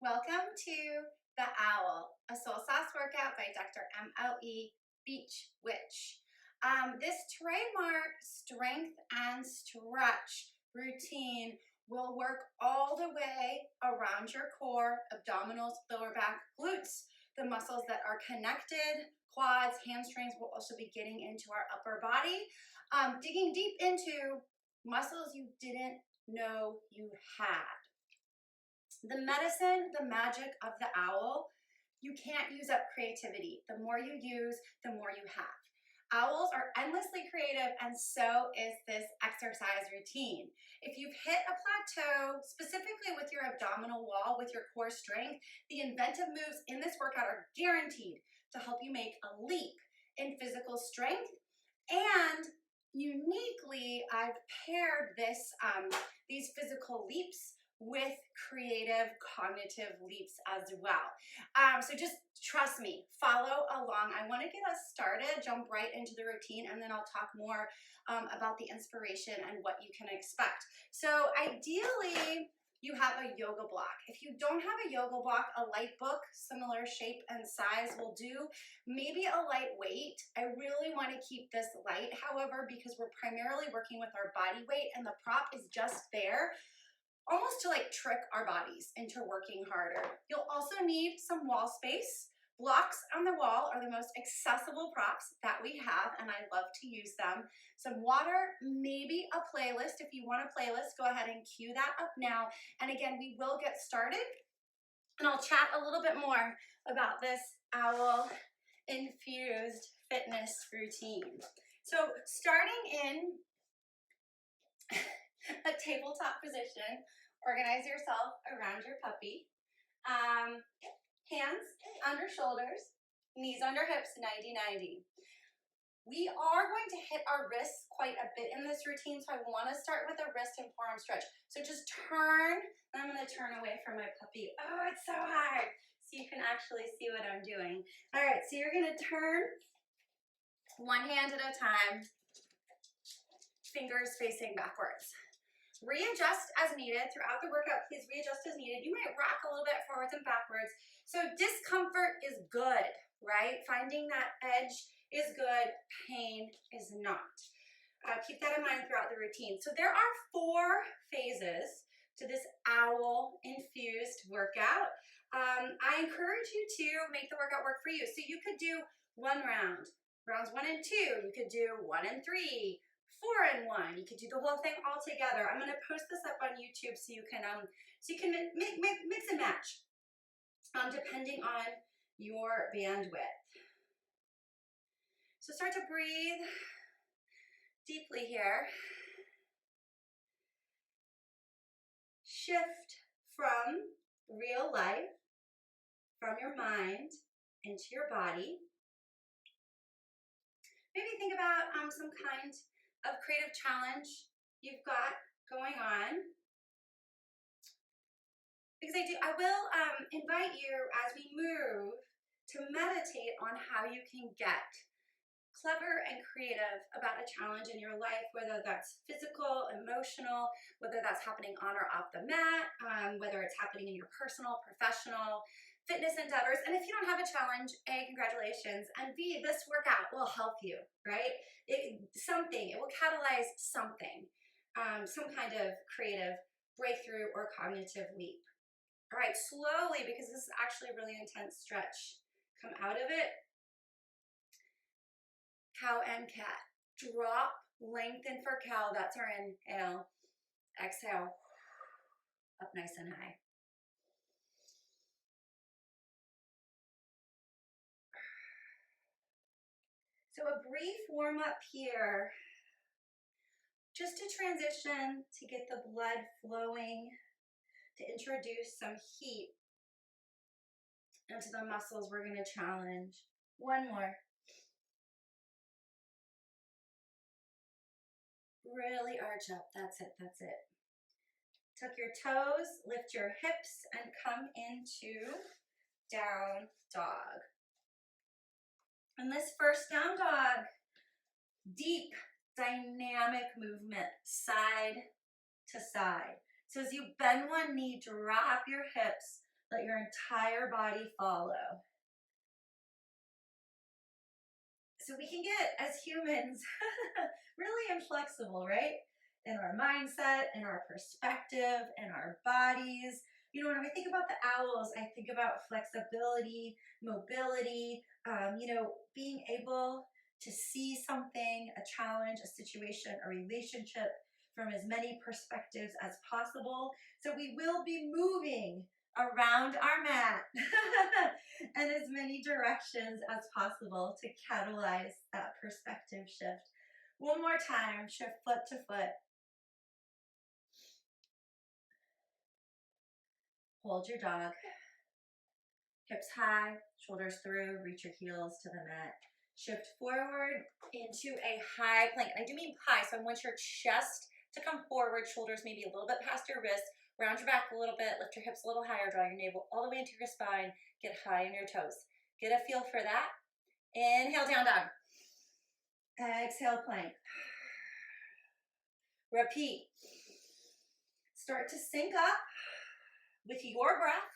Welcome to the OWL, a soul sauce workout by Dr. MLE Beach Witch. This trademark strength and stretch routine will work all the way around your core, abdominals, lower back, glutes, the muscles that are connected, quads, hamstrings. Will also be getting into our upper body, digging deep into muscles you didn't know you had. The medicine, the magic of the owl, you can't use up creativity. The more you use, the more you have. Owls are endlessly creative, and so is this exercise routine. If you've hit a plateau, specifically with your abdominal wall, with your core strength, the inventive moves in this workout are guaranteed to help you make a leap in physical strength. And uniquely, I've paired these physical leaps with creative cognitive leaps as well. So just trust me, follow along. I want to get us started, jump right into the routine, and then I'll talk more about the inspiration and what you can expect. So ideally, you have a yoga block. If you don't have a yoga block, a light book, similar shape and size will do. Maybe a light weight. I really want to keep this light, however, because we're primarily working with our body weight and the prop is just there almost to like trick our bodies into working harder. You'll also need some wall space. Blocks on the wall are the most accessible props that we have, and I love to use them. Some water, maybe a playlist. If you want a playlist, go ahead and cue that up now. And again, we will get started, and I'll chat a little bit more about this owl infused fitness routine. So starting in a tabletop position, organize yourself around your puppy. Hands under shoulders, knees under hips, 90-90. We are going to hit our wrists quite a bit in this routine, so I want to start with a wrist and forearm stretch. So just turn, and I'm going to turn away from my puppy. Oh, it's so hard. So you can actually see what I'm doing. All right, so you're going to turn one hand at a time, fingers facing backwards. Readjust as needed throughout the workout. Please readjust as needed. You might rock a little bit forwards and backwards. So discomfort is good, right? Finding that edge is good. Pain is not. Keep that in mind throughout the routine. So there are 4 phases to this owl infused workout. I encourage you to make the workout work for you. So you could do 1 round, rounds 1 and 2. You could do 1 and 3. 4 and 1. You could do the whole thing all together. I'm going to post this up on YouTube so you can mix and match depending on your bandwidth. So start to breathe deeply here. Shift from real life, from your mind into your body. Maybe think about some kind of creative challenge you've got going on. Because I will invite you as we move to meditate on how you can get clever and creative about a challenge in your life, whether that's physical, emotional, whether that's happening on or off the mat, whether it's happening in your personal, professional, fitness endeavors. And if you don't have a challenge, A, congratulations, and B, this workout will help you, right? It will catalyze something, some kind of creative breakthrough or cognitive leap. All right, slowly, because this is actually a really intense stretch, come out of it. Cow and cat. Drop, lengthen for cow. That's our inhale. Exhale. Up nice and high. So a brief warm up here, just to transition, to get the blood flowing, to introduce some heat into the muscles we're going to challenge. 1 more. Really arch up. That's it. That's it. Tuck your toes, lift your hips, and come into down dog. And this first down dog, deep, dynamic movement, side to side. So as you bend one knee, drop your hips, Let your entire body follow. So we can get, as humans, really inflexible, right? In our mindset, in our perspective, in our bodies. You know, when I think about the owls, I think about flexibility, mobility, being able to see something, a challenge, a situation, a relationship from as many perspectives as possible. So we will be moving around our mat in as many directions as possible to catalyze that perspective shift. One more time, shift foot to foot. Hold your dog. Hips high, shoulders through, reach your heels to the mat. Shift forward into a high plank. And I do mean high, so I want your chest to come forward, shoulders maybe a little bit past your wrist. Round your back a little bit, lift your hips a little higher, draw your navel all the way into your spine, get high in your toes. Get a feel for that. Inhale, down dog. Exhale, plank. Repeat. Start to sync up with your breath.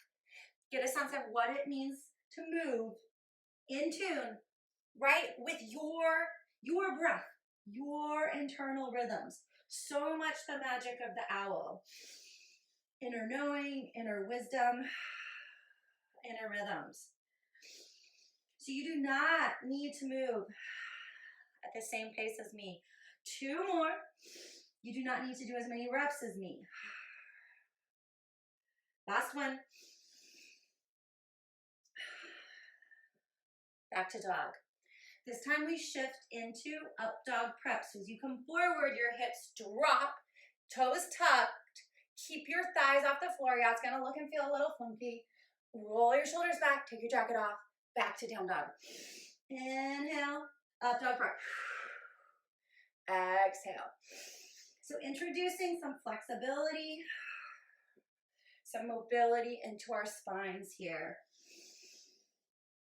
Get a sense of what it means to move in tune, right, with your breath, your internal rhythms. So much the magic of the owl. Inner knowing, inner wisdom, inner rhythms. So you do not need to move at the same pace as me. 2 more. You do not need to do as many reps as me. Last one. Back to dog. This time we shift into up dog prep. So as you come forward, your hips drop, toes tucked. Keep your thighs off the floor. Yeah, it's going to look and feel a little funky. Roll your shoulders back, take your jacket off, back to down dog. Inhale, up dog prep. Exhale. So introducing some flexibility, some mobility into our spines here.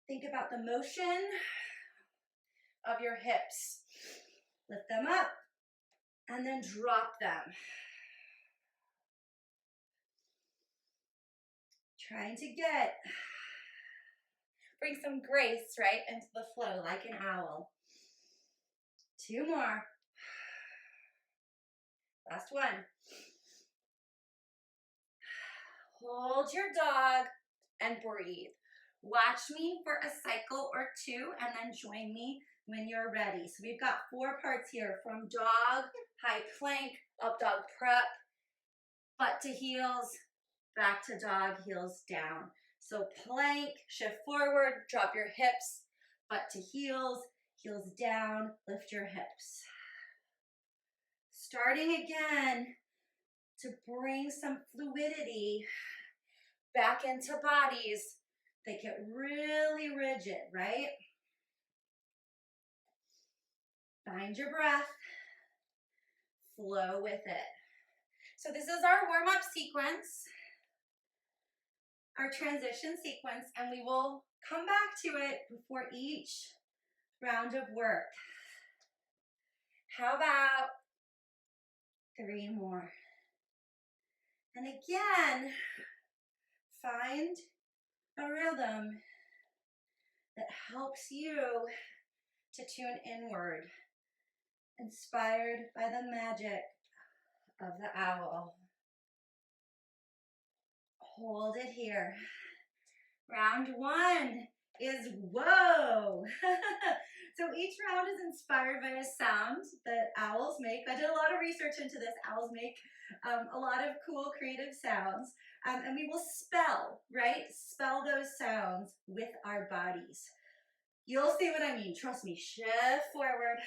Think about the motion of your hips. Lift them up and then drop them. Trying to bring some grace, right, into the flow like an owl. 2 more. Last one. Hold your dog and breathe. Watch me for a cycle or 2 and then join me when you're ready. So we've got 4 parts here, from dog, high plank, up dog prep, butt to heels, back to dog, heels down. So plank, shift forward, drop your hips, butt to heels, heels down, lift your hips. Starting again to bring some fluidity back into bodies that get really rigid, right? Find your breath, flow with it. So this is our warm-up sequence, our transition sequence, and we will come back to it before each round of work. How about 3 more? And again, find a rhythm that helps you to tune inward, inspired by the magic of the owl. Hold it here. Round 1 is whoa. So each round is inspired by a sound that owls make. I did a lot of research into this. Owls make a lot of cool creative sounds. And we will spell, right? Spell those sounds with our bodies. You'll see what I mean. Trust me. Shift forward.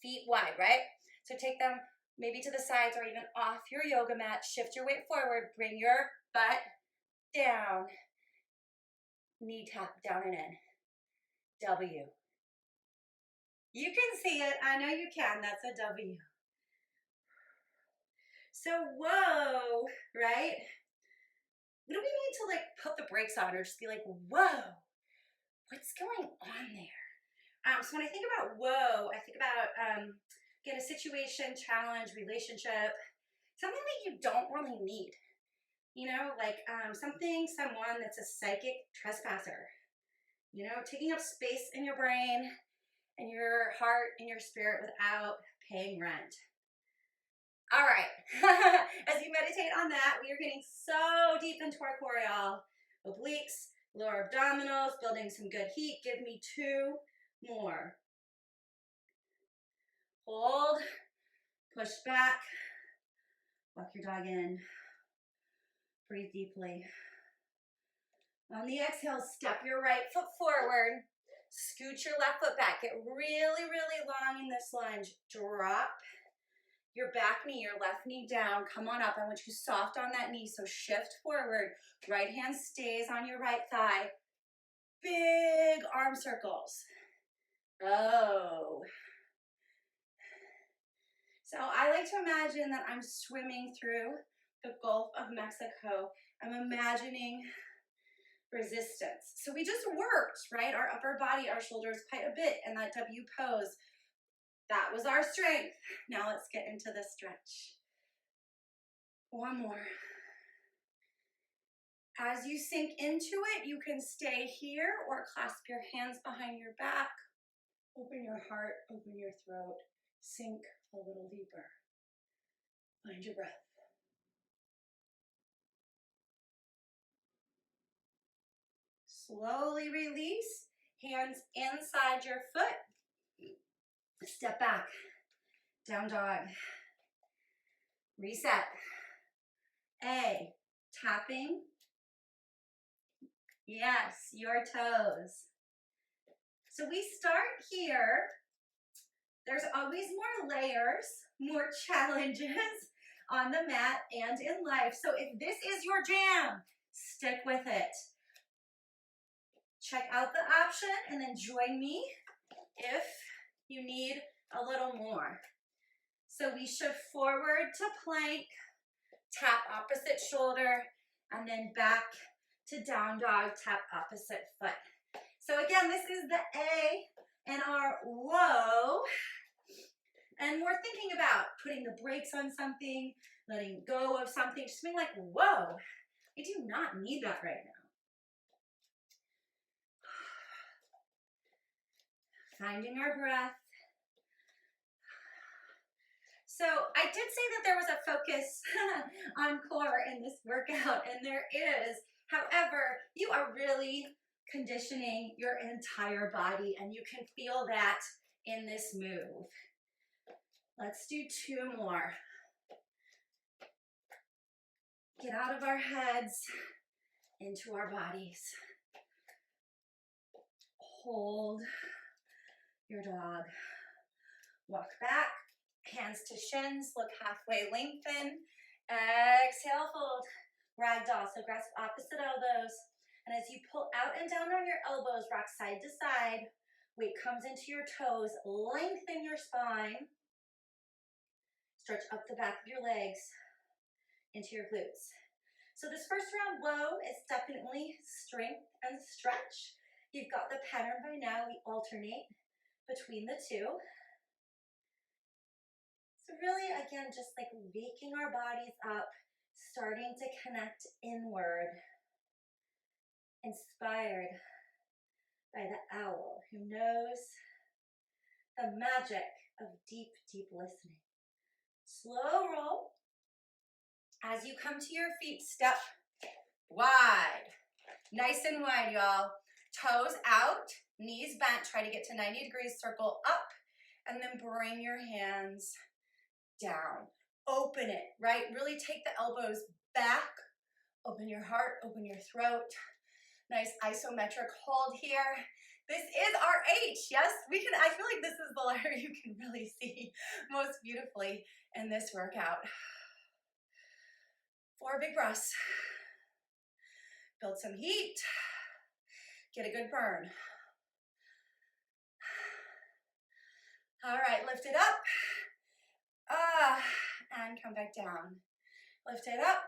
Feet wide, right? So take them maybe to the sides or even off your yoga mat. Shift your weight forward. Bring your butt down. Knee tap down and in. W. You can see it. I know you can. That's a W. So whoa, right? We don't need to like put the brakes on or just be like, whoa, what's going on there? So when I think about whoa, I think about get a situation, challenge, relationship, something that you don't really need. You know, like someone that's a psychic trespasser. You know, taking up space in your brain and your heart and your spirit without paying rent. All right. As you meditate on that, we are getting so deep into our core, y'all. Obliques, lower abdominals, building some good heat. Give me 2 more. Hold, push back, walk your dog in. Breathe deeply. On the exhale, step your right foot forward. Scoot your left foot back. Get really, really long in this lunge. Drop your back knee, your left knee down. Come on up. I want you soft on that knee, so shift forward. Right hand stays on your right thigh. Big arm circles. Oh. So I like to imagine that I'm swimming through the Gulf of Mexico. I'm imagining resistance. So we just worked, right? Our upper body, our shoulders quite a bit in that W pose. That was our strength. Now let's get into the stretch. 1 more. As you sink into it, you can stay here or clasp your hands behind your back. Open your heart, open your throat. Sink a little deeper. Find your breath. Slowly release. Hands inside your foot. Step back. Down dog. Reset. A. Tapping. Yes, your toes. So we start here. There's always more layers, more challenges on the mat and in life. So if this is your jam, stick with it. Check out the option and then join me if you need a little more. So we shift forward to plank, tap opposite shoulder, and then back to down dog, tap opposite foot. So again, this is the A in our WOAH. And we're thinking about putting the brakes on something, letting go of something, just being like, whoa, I do not need that right now. Finding our breath. So I did say that there was a focus on core in this workout, and there is. However, you are really conditioning your entire body, and you can feel that in this move. Let's do 2 more. Get out of our heads into our bodies. Hold your dog. Walk back, hands to shins, look halfway, lengthen. Exhale, fold. Ragdoll, so grasp opposite elbows. And as you pull out and down on your elbows, rock side to side. Weight comes into your toes. Lengthen your spine. Stretch up the back of your legs into your glutes. So this first round WOAH is definitely strength and stretch. You've got the pattern by now. We alternate between the two. So really, again, just like waking our bodies up, starting to connect inward, inspired by the owl who knows the magic of deep, deep listening. Slow roll. As you come to your feet, step wide. Nice and wide, y'all. Toes out, knees bent. Try to get to 90 degrees, circle up, and then bring your hands down. Open it, right? Really take the elbows back. Open your heart, open your throat. Nice isometric hold here. This is our H, yes? I feel like this is the letter you can really see most beautifully in this workout. 4 big breaths. Build some heat. Get a good burn. All right, lift it up. And come back down. Lift it up.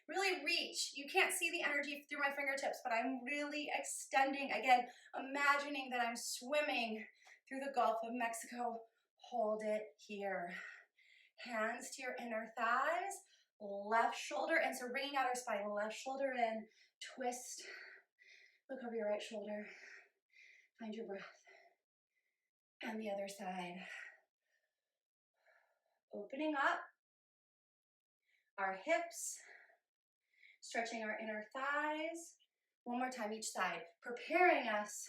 Really reach. You can't see the energy through my fingertips, but I'm really extending. Again, imagining that I'm swimming through the Gulf of Mexico. Hold it here. Hands to your inner thighs. left shoulder in. So bringing out our spine, left shoulder in, twist, look over your right shoulder, find your breath. And the other side. Opening up our hips, stretching our inner thighs. One more time each side, preparing us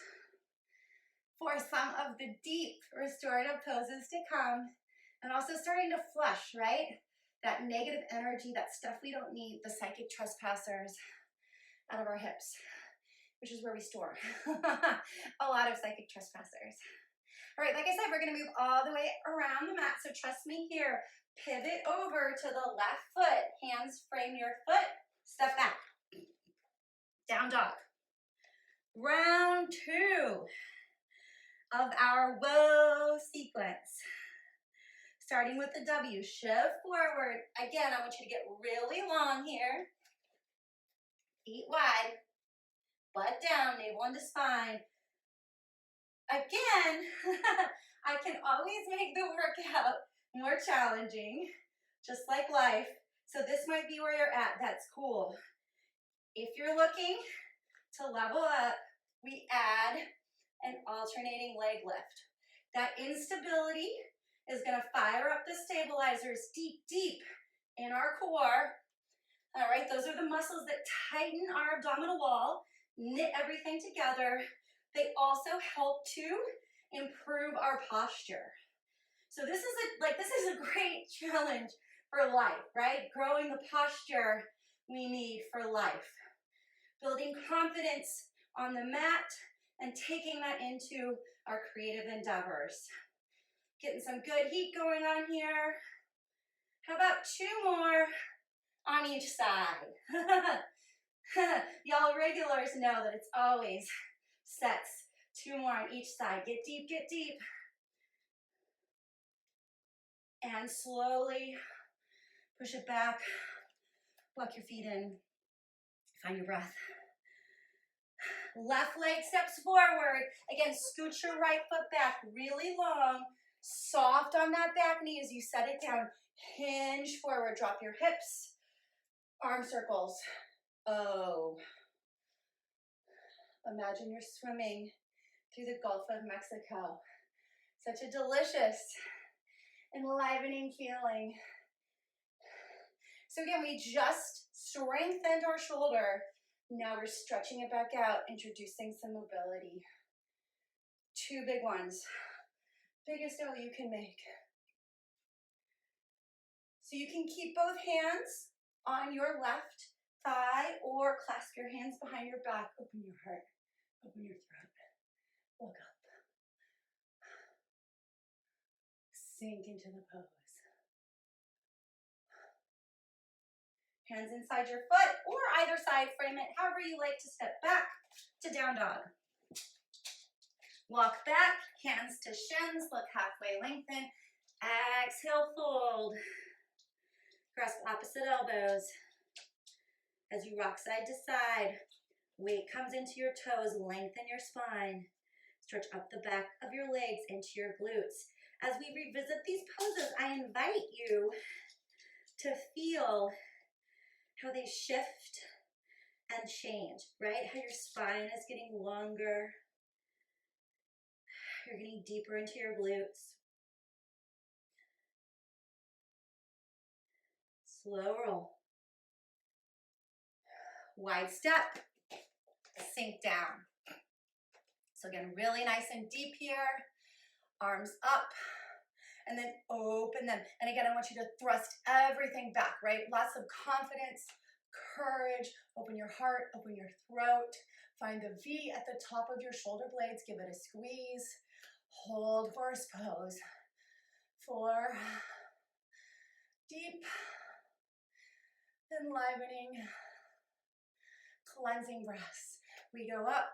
for some of the deep restorative poses to come, and also starting to flush, right? That negative energy, that stuff we don't need, the psychic trespassers out of our hips, which is where we store a lot of psychic trespassers. All right, like I said, we're gonna move all the way around the mat, so trust me here. Pivot over to the left foot, hands frame your foot, step back. Down dog. Round 2 of our WOAH sequence. Starting with the W, shift forward. Again, I want you to get really long here. Feet wide, butt down, navel into spine. Again, I can always make the workout more challenging, just like life. So this might be where you're at, that's cool. If you're looking to level up, we add an alternating leg lift. That instability is gonna fire up the stabilizers deep, deep in our core. All right, those are the muscles that tighten our abdominal wall, knit everything together. They also help to improve our posture. So this is a great challenge for life, right? Growing the posture we need for life. Building confidence on the mat and taking that into our creative endeavors. Getting some good heat going on here. How about 2 more on each side? Y'all regulars know that it's always sets. 2 more on each side. Get deep, get deep. And slowly push it back. Walk your feet in. Find your breath. Left leg steps forward. Again, scoot your right foot back really long. Soft on that back knee as you set it down. Hinge forward. Drop your hips. Arm circles. Oh. Imagine you're swimming through the Gulf of Mexico. Such a delicious, enlivening feeling. So again, we just strengthened our shoulder. Now we're stretching it back out, introducing some mobility. 2 big ones. Biggest O you can make. So you can keep both hands on your left thigh or clasp your hands behind your back. Open your heart, open your throat. Look up. Sink into the pose. Hands inside your foot or either side, frame it however you like to step back to down dog. Walk back, hands to shins, look halfway, lengthen. Exhale, fold. Grasp opposite elbows. As you rock side to side, weight comes into your toes, lengthen your spine. Stretch up the back of your legs into your glutes. As we revisit these poses, I invite you to feel how they shift and change, right? How your spine is getting longer. You're getting deeper into your glutes. Slow roll. Wide step. Sink down. So again, really nice and deep here. Arms up. And then open them. And again, I want you to thrust everything back, right? Lots of confidence, courage. Open your heart, open your throat. Find the V at the top of your shoulder blades. Give it a squeeze. Hold horse pose. 4. Deep. Enlivening. Cleansing breaths. We go up.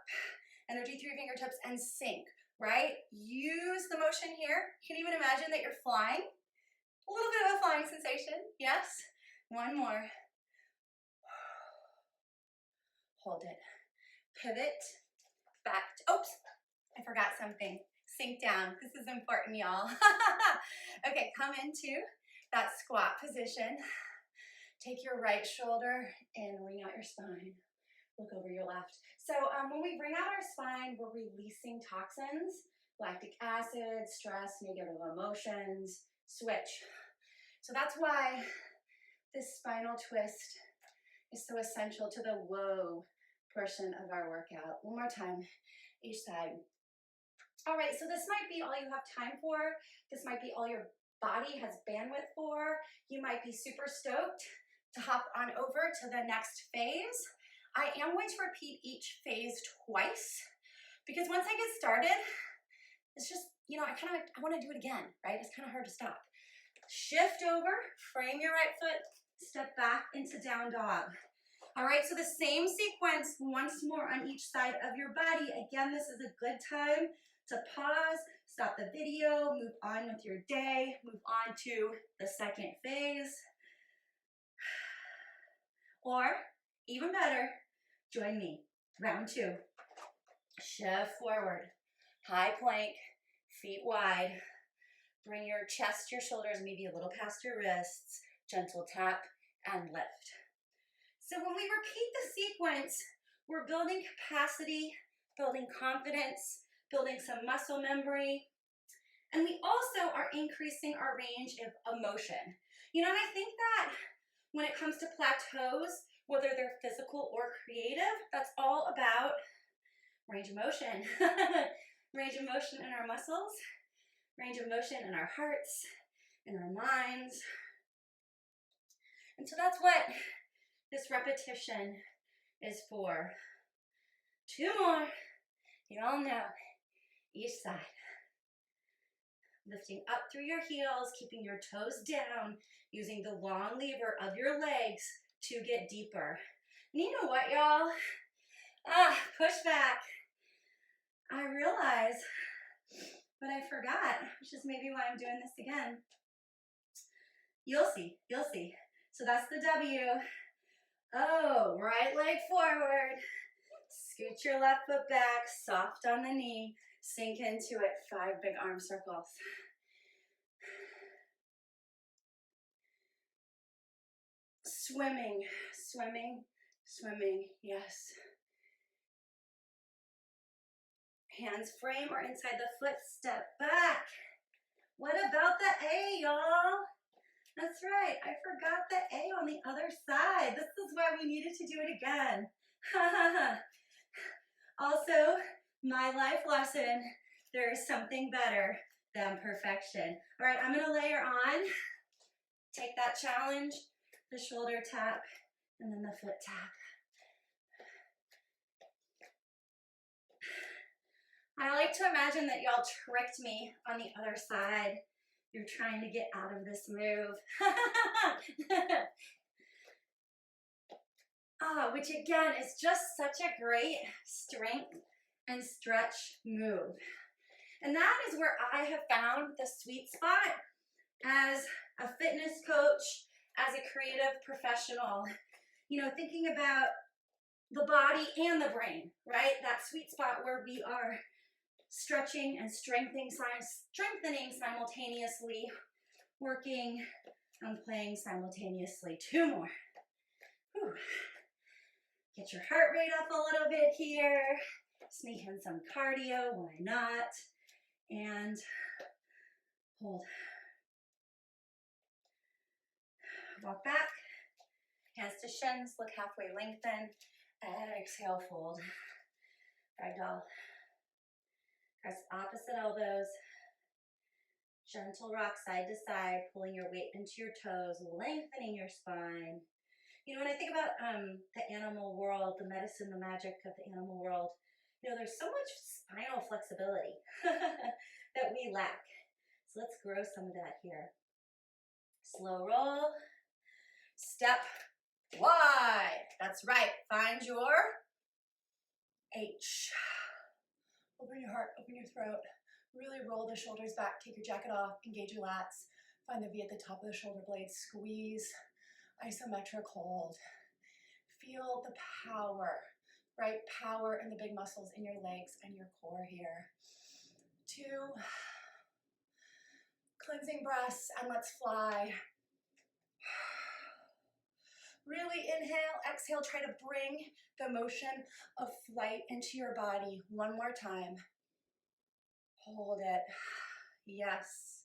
Energy through your fingertips and sink. Right? Use the motion here. You can even imagine that you're flying. A little bit of a flying sensation. Yes? 1 more. Hold it. Pivot. Back. Oops. I forgot something. Sink down. This is important, y'all. Okay, come into that squat position. Take your right shoulder and wring out your spine. Look over your left. So when we wring out our spine, we're releasing toxins, lactic acid, stress, negative emotions, switch. So that's why this spinal twist is so essential to the WOAH portion of our workout. One more time, each side. All right, so this might be all you have time for. This might be all your body has bandwidth for. You might be super stoked to hop on over to the next phase. I am going to repeat each phase twice because once I get started, it's just, you know, I want to do it again, right? It's kind of hard to stop. Shift over, frame your right foot, step back into down dog. All right, so the same sequence once more on each side of your body. Again, this is a good time to pause, stop the video, move on with your day, move on to the second phase. Or, even better, join me. Round 2. Shift forward. High plank, feet wide. Bring your chest, your shoulders, maybe a little past your wrists. Gentle tap and lift. So when we repeat the sequence, we're building capacity, building confidence, building some muscle memory, and we also are increasing our range of emotion. You know, and I think that when it comes to plateaus, whether they're physical or creative, that's all about range of motion. Range of motion in our muscles, range of motion in our hearts, in our minds. And so that's what this repetition is for. 2 more. You all know. Each side. Lifting up through your heels, keeping your toes down, using the long lever of your legs to get deeper. And you know what, y'all? Push back. I realize, but I forgot, which is maybe why I'm doing this again. You'll see. So that's the W. Oh, right leg forward. Scoot your left foot back, soft on the knee. Sink into it, 5 big arm circles. Swimming, yes. Hands frame or inside the foot, step back. What about the A, y'all? That's right, I forgot the A on the other side. This is why we needed to do it again. Also, my life lesson, there is something better than perfection. All right, I'm gonna layer on. Take that challenge, the shoulder tap, and then the foot tap. I like to imagine that y'all tricked me on the other side. You're trying to get out of this move. Which again is just such a great strength and stretch move. And that is where I have found the sweet spot as a fitness coach, as a creative professional. You know, thinking about the body and the brain, right? That sweet spot where we are stretching and strengthening simultaneously, working and playing simultaneously. 2 more. Whew. Get your heart rate up a little bit here. Sneak in some cardio, why not? And hold. Walk back. Hands to shins, look halfway lengthen. Exhale, fold. Ragdoll. Press opposite elbows. Gentle rock side to side, pulling your weight into your toes, lengthening your spine. You know, when I think about the animal world, the medicine, the magic of the animal world, you know, there's so much spinal flexibility that we lack. So let's grow some of that here. Slow roll. Step wide. That's right. Find your H. Open your heart, open your throat. Really roll the shoulders back. Take your jacket off. Engage your lats. Find the V at the top of the shoulder blades. Squeeze. Isometric hold. Feel the power, right? Power in the big muscles in your legs and your core here. 2. Cleansing breaths, and let's fly. Really inhale, exhale, try to bring the motion of flight into your body. One more time. Hold it. Yes.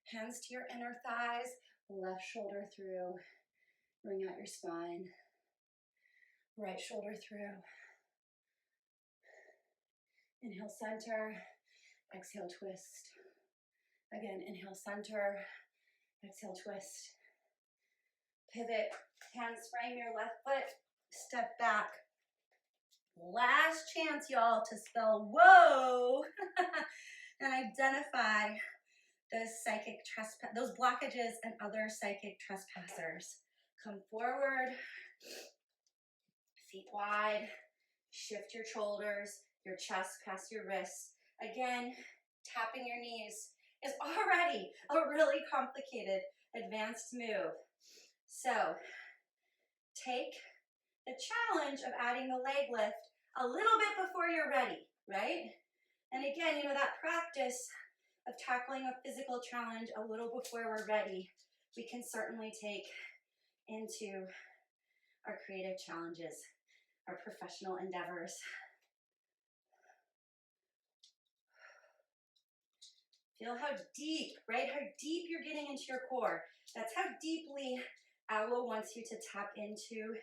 Hands to your inner thighs, left shoulder through. Bring out your spine. Right shoulder through. Inhale, center. Exhale, twist. Again, inhale, center. Exhale, twist. Pivot. Hands frame your left foot. Step back. Last chance, y'all, to spell whoa and identify those blockages and other psychic trespassers. Come forward, feet wide, shift your shoulders, your chest past your wrists. Again, tapping your knees is already a really complicated advanced move. So take the challenge of adding the leg lift a little bit before you're ready, right? And again, that practice of tackling a physical challenge a little before we're ready, we can certainly take into our creative challenges, our professional endeavors. Feel how deep, right? How deep you're getting into your core. That's how deeply OWOAH wants you to tap into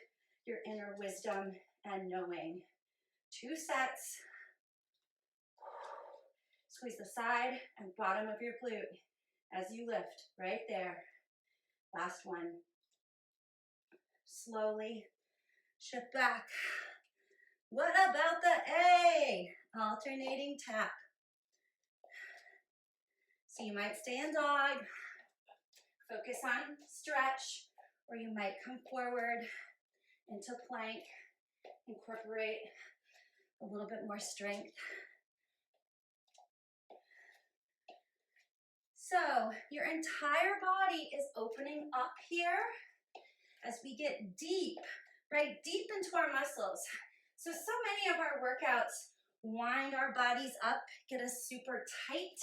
your inner wisdom and knowing. 2 sets. Squeeze the side and bottom of your glute as you lift, right there. Last one. Slowly shift back. What about the A? Alternating tap. So you might stay in dog, focus on stretch, or you might come forward into plank, incorporate a little bit more strength. So your entire body is opening up here as we get deep, right? Deep into our muscles. So many of our workouts wind our bodies up, get us super tight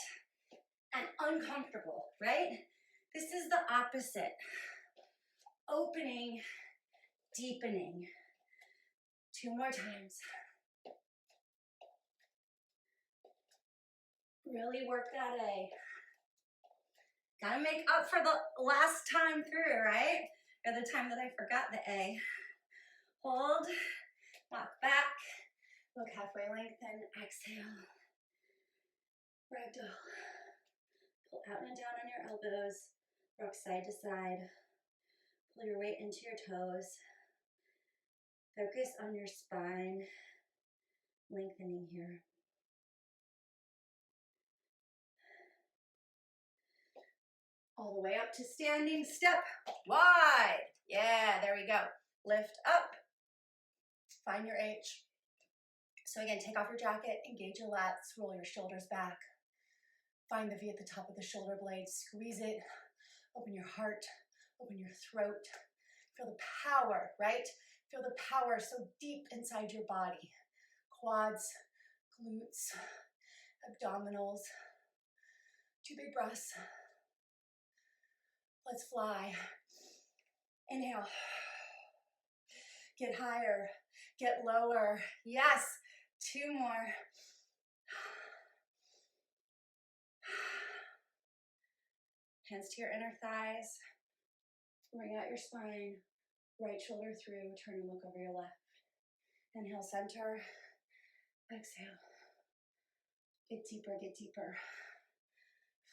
and uncomfortable, right? This is the opposite. Opening, deepening. 2 more times. Really work that A. Gotta make up for the last time through, right? Or the time that I forgot the A. Hold, walk back, look halfway, lengthen, exhale. Ragdoll. Pull out and down on your elbows, rock side to side. Pull your weight into your toes. Focus on your spine, lengthening here. All the way up to standing, step wide. Yeah, there we go. Lift up, find your H. So again, take off your jacket, engage your lats, roll your shoulders back. Find the V at the top of the shoulder blades, squeeze it, open your heart, open your throat. Feel the power, right? Feel the power so deep inside your body. Quads, glutes, abdominals. 2 big breaths. Let's fly. Inhale. Get higher, get lower. Yes, 2 more. Hands to your inner thighs. Bring out your spine. Right shoulder through. Turn and look over your left. Inhale, center. Exhale. Get deeper, get deeper.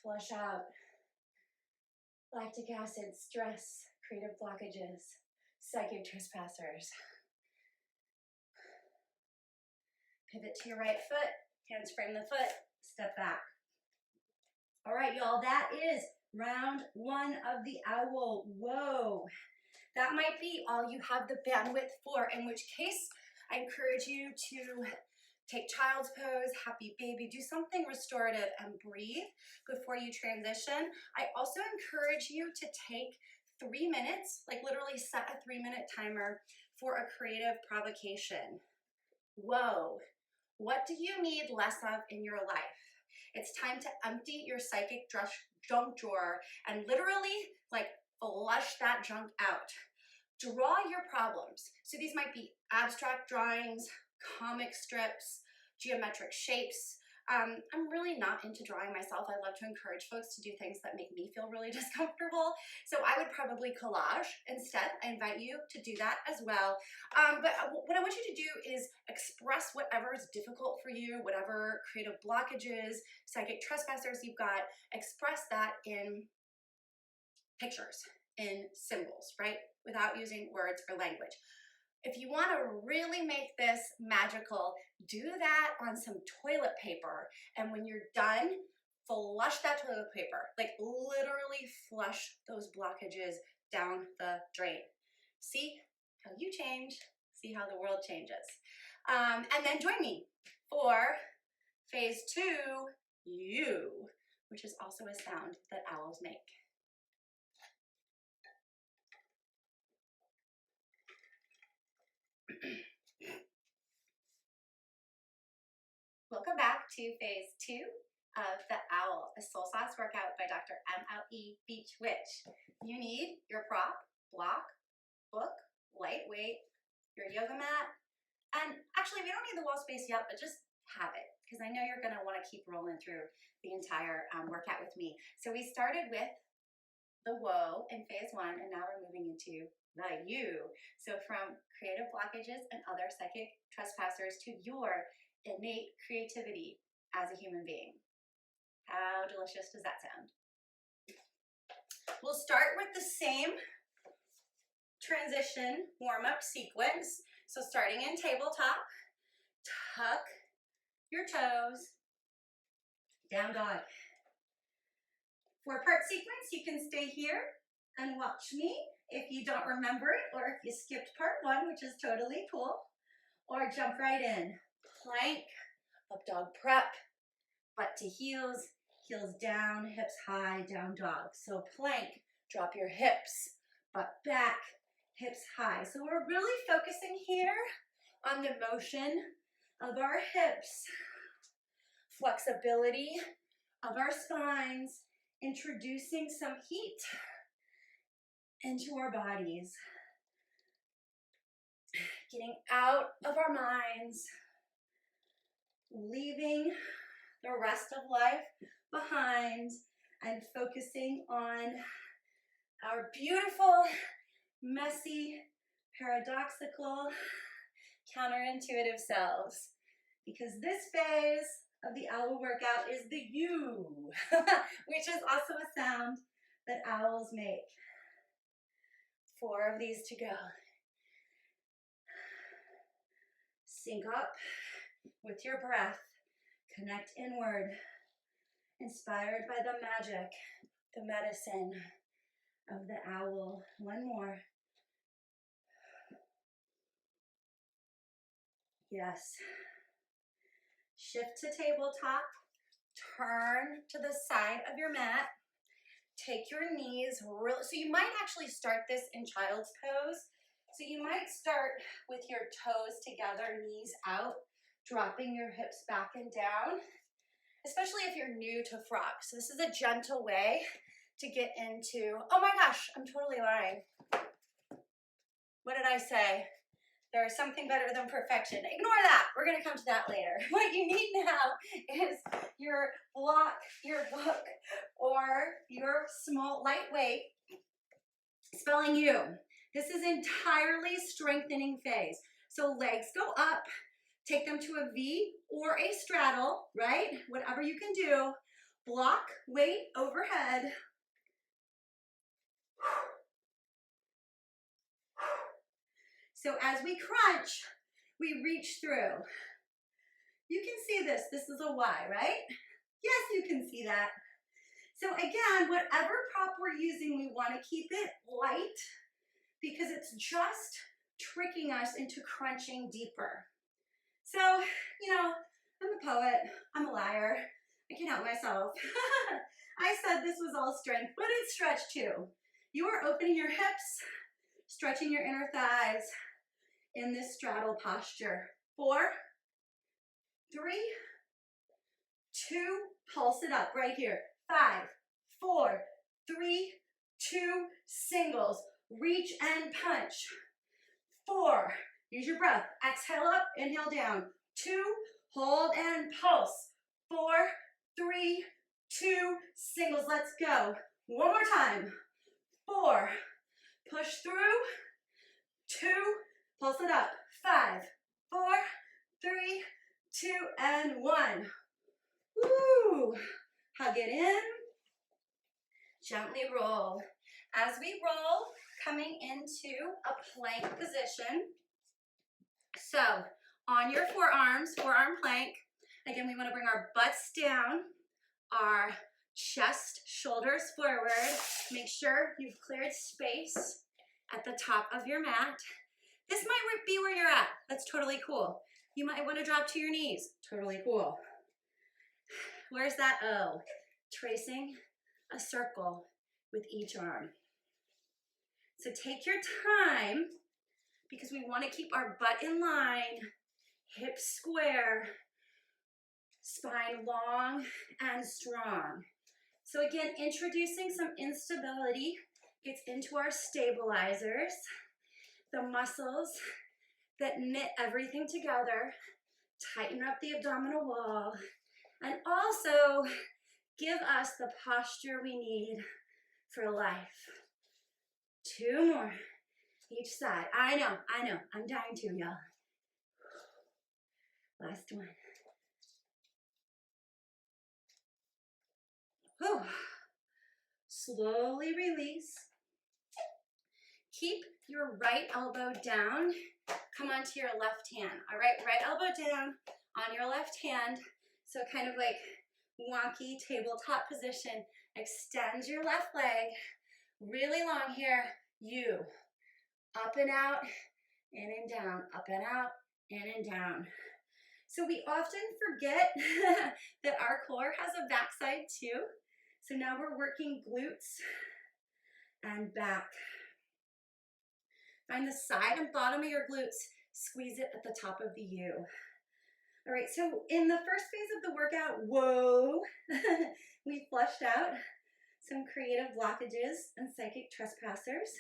Flush out. Lactic acid, stress, creative blockages, psychic trespassers. Pivot to your right foot. Hands frame the foot. Step back. All right, y'all. That is round 1 of the OWOAH. Whoa. That might be all you have the bandwidth for, in which case I encourage you to take child's pose, happy baby, do something restorative and breathe before you transition. I also encourage you to take 3 minutes, like literally set a 3-minute timer for a creative provocation. Whoa. What do you need less of in your life? It's time to empty your psychic junk drawer and literally like flush that junk out. Draw your problems. So these might be abstract drawings, comic strips, geometric shapes. I'm really not into drawing myself. I love to encourage folks to do things that make me feel really discomfortable. So I would probably collage instead. I invite you to do that as well. But what I want you to do is express whatever is difficult for you, whatever creative blockages, psychic trespassers you've got, express that in pictures, in symbols, right? Without using words or language. If you want to really make this magical, do that on some toilet paper. And when you're done, flush that toilet paper. Like literally flush those blockages down the drain. See how you change. See how the world changes. And then join me for phase 2, you, which is also a sound that owls make. Welcome back to phase 2 of the OWL, a soul sauce workout by Dr. MLE Beach Witch. You need your prop, block, book, lightweight, your yoga mat, and actually we don't need the wall space yet, but just have it, because I know you're going to want to keep rolling through the entire workout with me. So we started with the WOAH in phase 1, and now we're moving into the you. So from creative blockages and other psychic trespassers to your innate creativity as a human being. How delicious does that sound? We'll start with the same transition warm-up sequence. So starting in tabletop, tuck your toes, down dog. 4-part sequence, you can stay here and watch me if you don't remember it, or if you skipped part 1, which is totally cool, or jump right in. Plank, up dog prep, butt to heels, heels down, hips high, down dog. So plank, drop your hips, butt back, hips high. So we're really focusing here on the motion of our hips, flexibility of our spines, introducing some heat into our bodies, getting out of our minds, leaving the rest of life behind, and focusing on our beautiful, messy, paradoxical, counterintuitive selves. Because this phase of the owl workout is the you, which is also a sound that owls make. 4 of these to go. Sync up with your breath. Connect inward. Inspired by the magic, the medicine of the owl. 1 more. Yes. Shift to tabletop. Turn to the side of your mat. Take your knees, so you might actually start this in child's pose. So you might start with your toes together, knees out, dropping your hips back and down, especially if you're new to frog. So this is a gentle way to get into, oh my gosh, I'm totally lying. What did I say? There is something better than perfection. Ignore that. We're going to come to that later. What you need now is your block, your book, or your small, lightweight, spelling you. This is entirely strengthening phase. So legs go up, take them to a V or a straddle, right? Whatever you can do. Block, weight overhead. So as we crunch, we reach through. You can see this. This is a Y, right? Yes, you can see that. So again, whatever prop we're using, we want to keep it light because it's just tricking us into crunching deeper. So, you know, I'm a poet. I'm a liar. I can help myself. I said this was all strength, but it's stretch too. You are opening your hips, stretching your inner thighs in this straddle posture. 4, 3, 2, pulse it up right here. 5, 4, 3, 2, singles. reach and punch. 4, use your breath. Exhale up, inhale down. 2, hold and pulse. 4, 3, 2, singles, let's go. One more time. 4, push through. 2, pulse it up. 5, 4, 3, 2, and 1. Woo! Hug it in. Gently roll. As we roll, coming into a plank position. So, on your forearms, forearm plank. Again, we want to bring our butts down, our chest, shoulders forward. Make sure you've cleared space at the top of your mat. This might be where you're at. That's totally cool. You might want to drop to your knees. Totally cool. Where's that O? Tracing a circle with each arm. So take your time because we want to keep our butt in line, hips square, spine long and strong. So again, introducing some instability gets into our stabilizers, the muscles that knit everything together, tighten up the abdominal wall, and also give us the posture we need for life. 2 more, each side. I know, I'm dying to, y'all. Last one. Whew. Slowly release. Keep your right elbow down. Come onto your left hand. All right, right elbow down on your left hand. So kind of like wonky tabletop position. Extend your left leg. Really long here. You. Up and out, in and down. Up and out, in and down. So we often forget that our core has a backside too. So now we're working glutes and back. Find the side and bottom of your glutes. Squeeze it at the top of the U. All right, so in the first phase of the workout, whoa, we flushed out some creative blockages and psychic trespassers.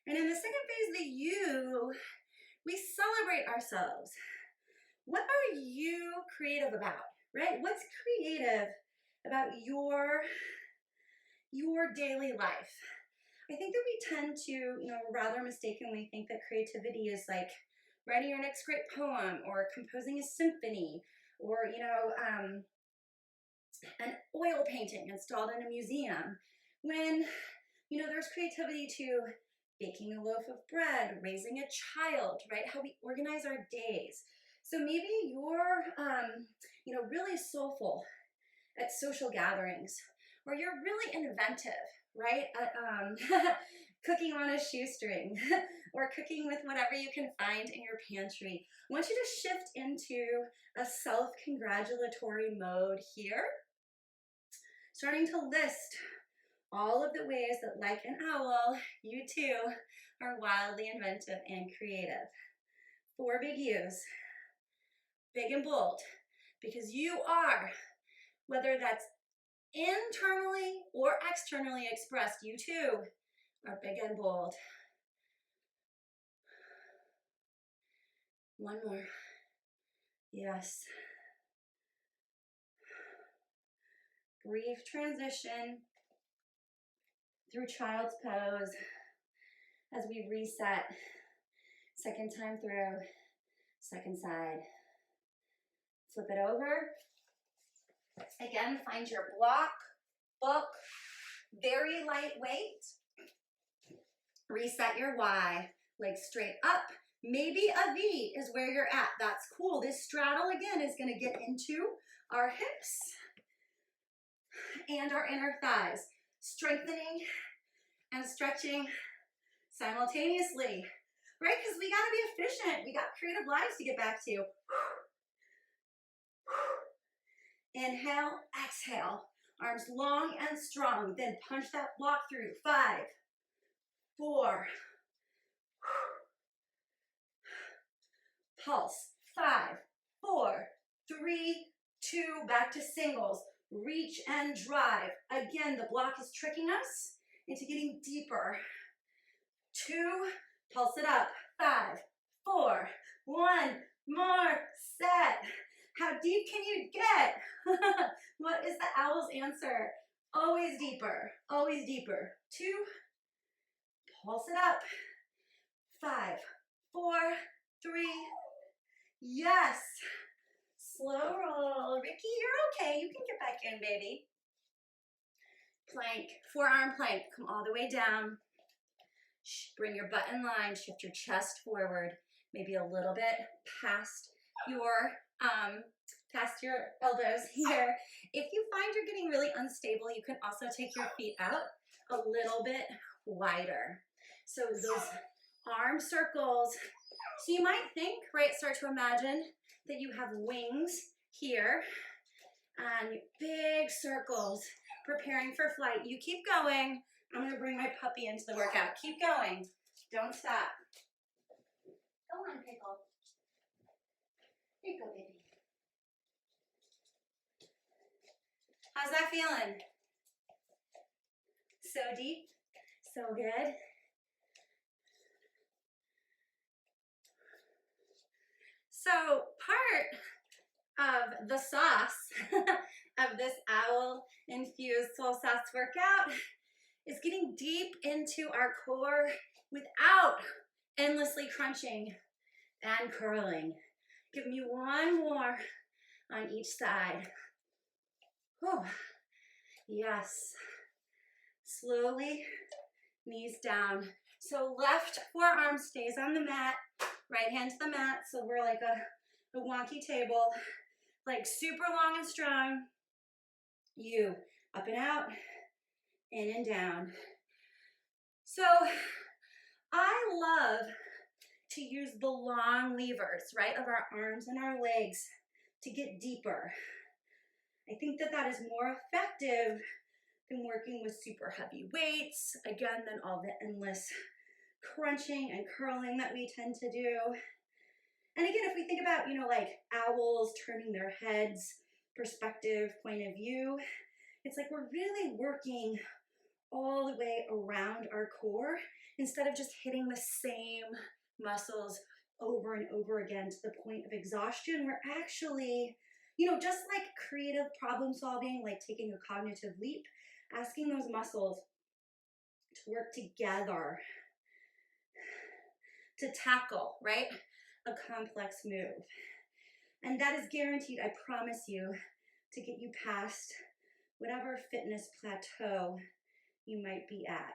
And in the second phase, the U, we celebrate ourselves. What are you creative about, right? What's creative about your daily life? I think that we tend to, rather mistakenly think that creativity is like writing your next great poem or composing a symphony or, an oil painting installed in a museum. When, there's creativity to baking a loaf of bread, raising a child, right? How we organize our days. So maybe you're, really soulful at social gatherings, or you're really inventive, right? Cooking on a shoestring, or cooking with whatever you can find in your pantry. I want you to shift into a self-congratulatory mode here. Starting to list all of the ways that, like an owl, you too are wildly inventive and creative. 4 big U's. Big and bold, because you are, whether that's internally or externally expressed, you too are big and bold. 1 more. Yes. Brief transition through child's pose as we reset. Second time through, second side. Flip it over. Again, find your block, book, very lightweight. Reset your Y, legs straight up. Maybe a V is where you're at. That's cool. This straddle, again, is going to get into our hips and our inner thighs. Strengthening and stretching simultaneously, right? Because we got to be efficient. We got creative lives to get back to. Inhale, exhale. Arms long and strong. Then punch that block through. 5, 4. Pulse. 5, 4, 3, 2. Back to singles. Reach and drive. Again, the block is tricking us into getting deeper. 2, pulse it up, 5, 4, 1, more set. How deep can you get? What is the owl's answer? Always deeper, always deeper. 2, pulse it up, 5, 4, 3, yes. Slow roll. Ricky, you're okay. You can get back in, baby. Plank, forearm plank. Come all the way down. Bring your butt in line. Shift your chest forward. Maybe a little bit past your elbows here. If you find you're getting really unstable, you can also take your feet out a little bit wider. So those arm circles. So you might think, right, start to imagine that you have wings here and big circles preparing for flight. You keep going. I'm going to bring my puppy into the workout. Keep going. Don't stop. Go on, Pickle. Here you go, baby. How's that feeling? So deep. So good. So part of the sauce of this owl-infused soul sauce workout is getting deep into our core without endlessly crunching and curling. Give me one more on each side. Whew. Yes. Slowly, knees down. So left forearm stays on the mat, right hand to the mat. So we're like a wonky table, like super long and strong. You up and out, in and down. So I love to use the long levers, right, of our arms and our legs to get deeper. I think that is more effective than working with super heavy weights, again, than all the endless crunching and curling that we tend to do. And again, if we think about, like owls turning their heads, perspective, point of view, it's like we're really working all the way around our core instead of just hitting the same muscles over and over again to the point of exhaustion. We're actually, just like creative problem solving, like taking a cognitive leap, asking those muscles to work together to tackle, right, a complex move. And that is guaranteed, I promise you, to get you past whatever fitness plateau you might be at.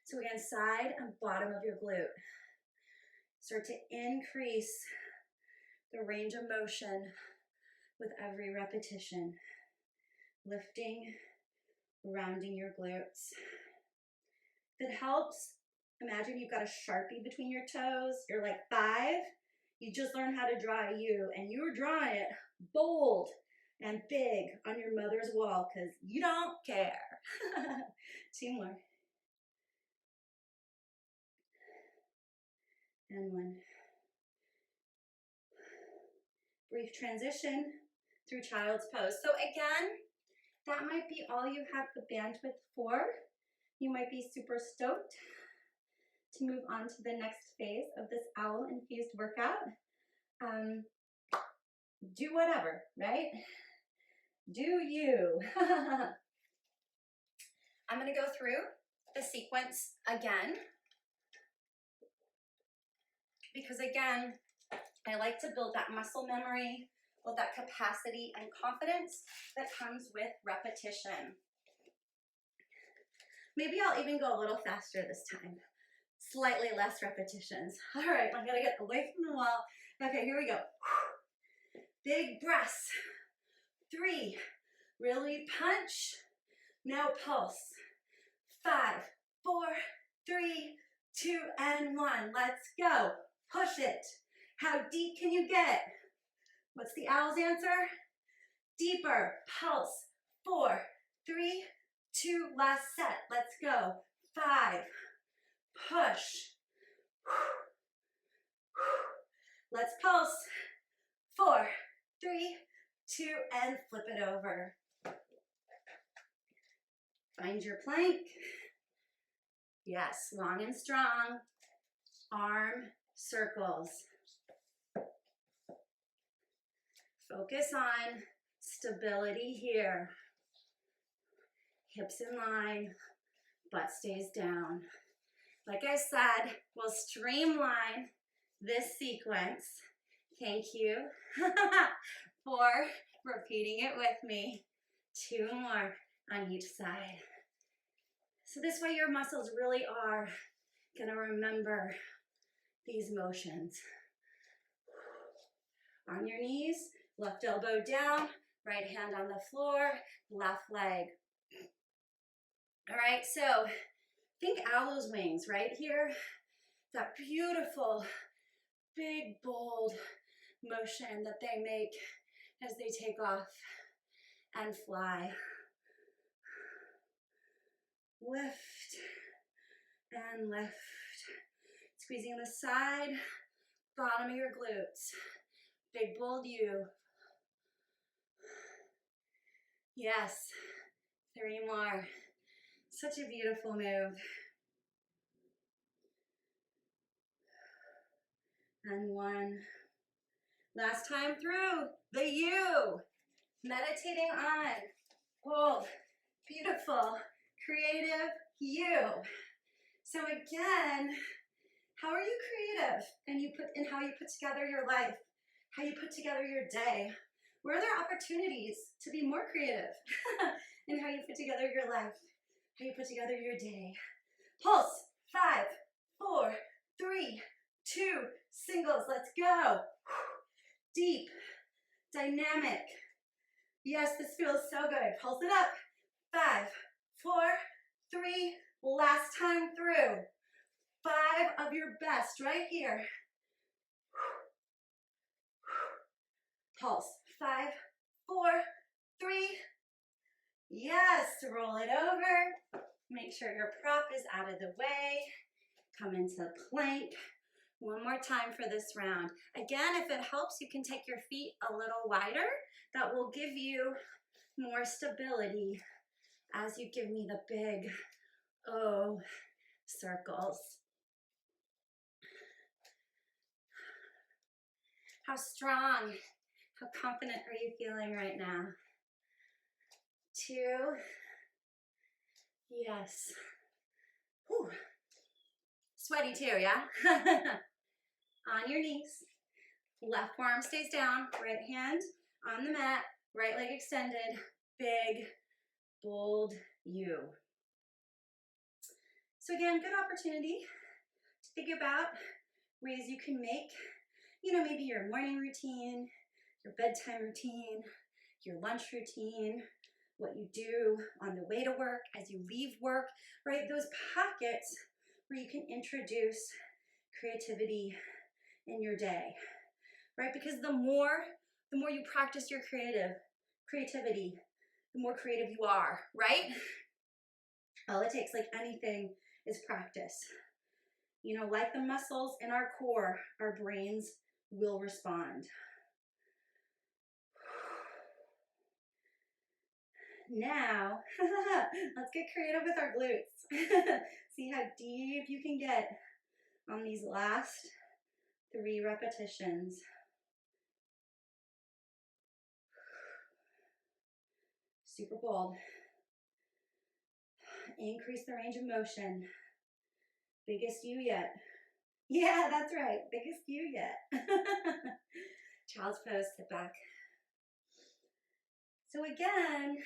So again, side and bottom of your glute. Start to increase the range of motion with every repetition. Lifting, rounding your glutes. If it helps, imagine you've got a Sharpie between your toes. You're like 5. You just learned how to draw you, and you're drawing it bold and big on your mother's wall because you don't care. 2 more. And 1. Brief transition through child's pose. So again, that might be all you have the bandwidth for. You might be super stoked to move on to the next phase of this owl-infused workout. Do whatever, right? Do you. I'm going to go through the sequence again. Because again, I like to build that muscle memory, build that capacity and confidence that comes with repetition. Maybe I'll even go a little faster this time. Slightly less repetitions. All right, I'm gonna get away from the wall. Okay, here we go. Big breaths. 3, really punch. Now pulse. 5, 4, 3, 2, and 1. Let's go. Push it. How deep can you get? What's the owl's answer? Deeper. Pulse. 4, 3, 2, last set. Let's go. 5. Push. Let's pulse. 4, 3, 2, and flip it over. Find your plank. Yes, long and strong. Arm circles. Focus on stability here. Hips in line, butt stays down. Like I said, we'll streamline this sequence. Thank you for repeating it with me. 2 more on each side. So this way your muscles really are gonna remember these motions. On your knees, left elbow down, right hand on the floor, left leg. All right, so think owl's wings right here. That beautiful, big, bold motion that they make as they take off and fly. Lift and lift. Squeezing the side, bottom of your glutes. Big, bold U. Yes, 3 more. Such a beautiful move. And 1. Last time through, the U. Meditating on. Bold, beautiful, creative U. So again, how are you creative in how you put together your life, how you put together your day? Where are there opportunities to be more creative in how you put together your life, how you put together your day? Pulse, 5, 4, 3, 2, singles, let's go. Deep, dynamic. Yes, this feels so good. Pulse it up. 5, 4, 3, last time through. 5 of your best right here. Pulse. 5, 4, 3. Yes, roll it over. Make sure your prop is out of the way. Come into plank. 1 more time for this round. Again, if it helps, you can take your feet a little wider. That will give you more stability as you give me the big O circles. How strong, how confident are you feeling right now? 2. Yes. Whew. Sweaty too, yeah? On your knees. Left forearm stays down, right hand on the mat, right leg extended, big, bold U. So again, good opportunity to think about ways you can make, maybe your morning routine, your bedtime routine, your lunch routine, what you do on the way to work, as you leave work, right? Those pockets where you can introduce creativity in your day, right? Because the more you practice your creativity, the more creative you are, right? All it takes, like anything, is practice. Like the muscles in our core, our brains will respond. Now, let's get creative with our glutes. See how deep you can get on these last 3 repetitions. Super bold. Increase the range of motion. Biggest U yet. Yeah, that's right. Biggest U yet. Child's pose, sit back. So again,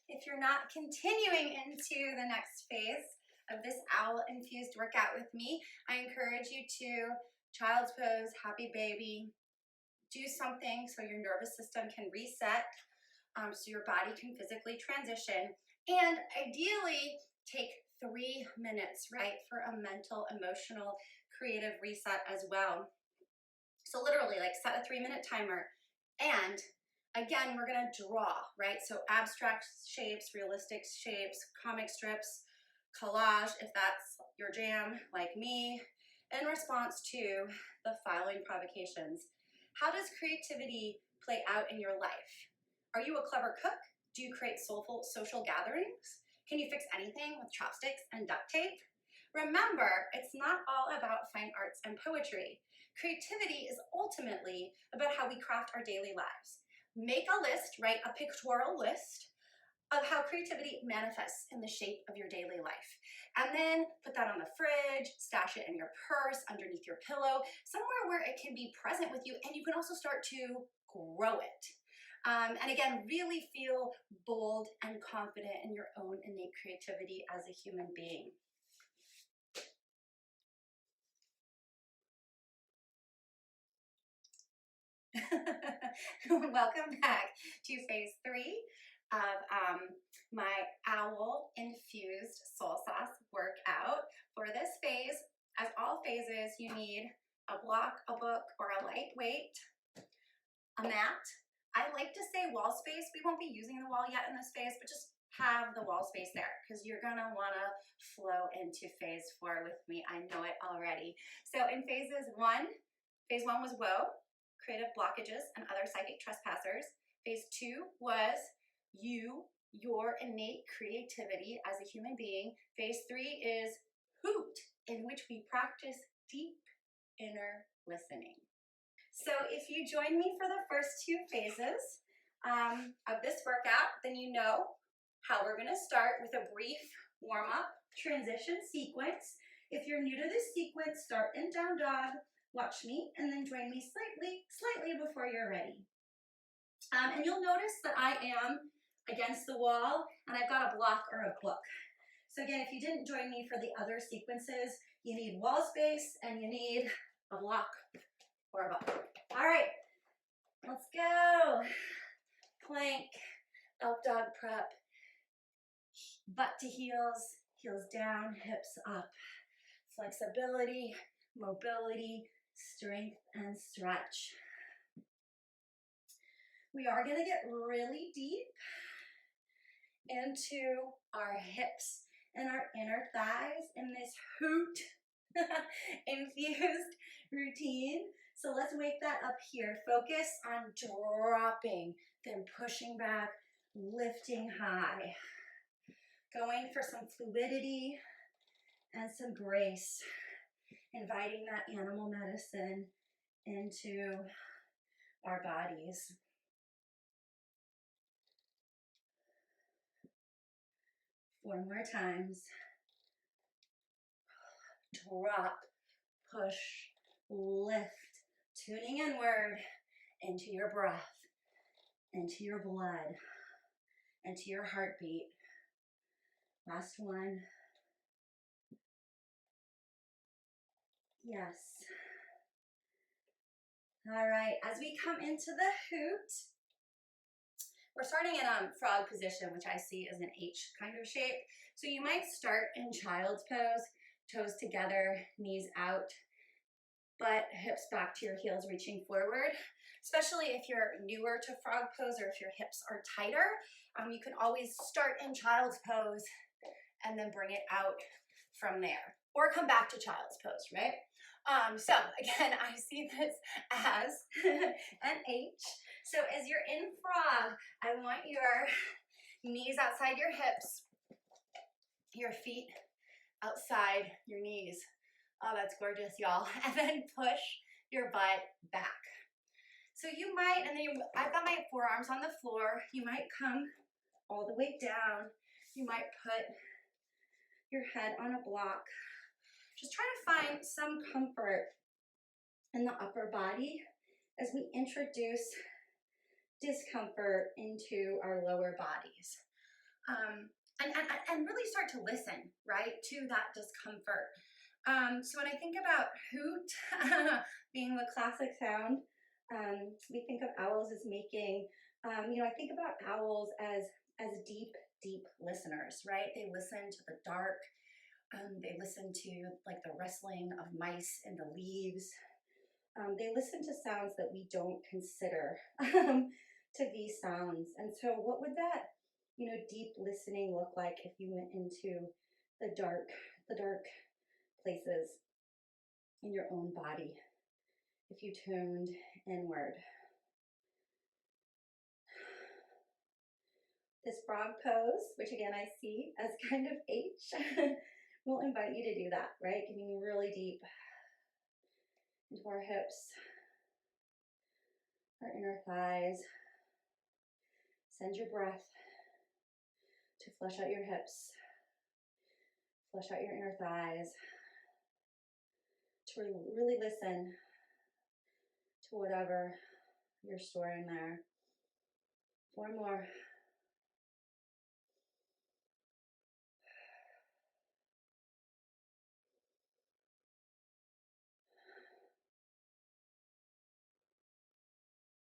if you're not continuing into the next phase of this owl-infused workout with me, I encourage you to child's pose, happy baby, do something so your nervous system can reset, so your body can physically transition, and ideally take 3 minutes, right, for a mental, emotional, creative reset as well. So literally, like, set a 3-minute timer, and again, we're gonna draw, right? So abstract shapes, realistic shapes, comic strips, collage, if that's your jam, like me, in response to the following provocations. How does creativity play out in your life? Are you a clever cook? Do you create soulful social gatherings? Can you fix anything with chopsticks and duct tape? Remember, it's not all about fine arts and poetry. Creativity is ultimately about how we craft our daily lives. Make a list, write a pictorial list of how creativity manifests in the shape of your daily life. And then put that on the fridge, stash it in your purse, underneath your pillow, somewhere where it can be present with you, and you can also start to grow it. And again, really feel bold and confident in your own innate creativity as a human being. Welcome back to phase 3 of my owl infused soul sauce workout. For this phase, as all phases, you need a block, a book, or a lightweight, a mat. I like to say wall space. We won't be using the wall yet in this phase, but just have the wall space there because you're gonna wanna flow into phase 4 with me. I know it already. So in phase 1 was WOAH, creative blockages and other psychic trespassers. Phase 2 was your innate creativity as a human being. Phase 3 is hoot, in which we practice deep inner listening. So if you join me for the first 2 phases of this workout, then you know how we're gonna start with a brief warm-up transition sequence. If you're new to this sequence, start in down dog, watch me, and then join me slightly before you're ready. And you'll notice that I am against the wall and I've got a block or a book. So again, if you didn't join me for the other sequences, you need wall space and you need a block or a book. All right, let's go. Plank, up dog prep, butt to heels, heels down, hips up. Flexibility, mobility, strength, and stretch. We are going to get really deep into our hips and our inner thighs in this hoot infused routine. So let's wake that up here. Focus on dropping, then pushing back, lifting high. Going for some fluidity and some grace. Inviting that animal medicine into our bodies. Four more times. Drop, push, lift, tuning inward into your breath, into your blood, into your heartbeat. Last one. Yes. All right, as we come into the hoot, we're starting in a frog position, which I see as an H kind of shape. So you might start in child's pose, toes together, knees out, butt, hips back to your heels, reaching forward. Especially if you're newer to frog pose or if your hips are tighter, you can always start in child's pose and then bring it out from there. Or come back to child's pose, right? So again, I see this as an H. So as you're in frog, I want your knees outside your hips, your feet outside your knees. Oh, that's gorgeous, y'all. And then push your butt back. So you might, and then I've got my forearms on the floor. You might come all the way down. You might put your head on a block. Just try to find some comfort in the upper body as we introduce discomfort into our lower bodies. And really start to listen, right, to that discomfort. So when I think about hoot being the classic sound, we think of owls as making, I think about owls as deep listeners, right? They listen to the dark. They listen to like the rustling of mice in the leaves. They listen to sounds that we don't consider to be sounds. And so what would that, deep listening look like if you went into the dark places in your own body, if you tuned inward? This frog pose, which again I see as kind of H, we'll invite you to do that, right? Getting really deep into our hips, our inner thighs. Send your breath to flush out your hips, flush out your inner thighs, to really listen to whatever you're storing there. 4 more.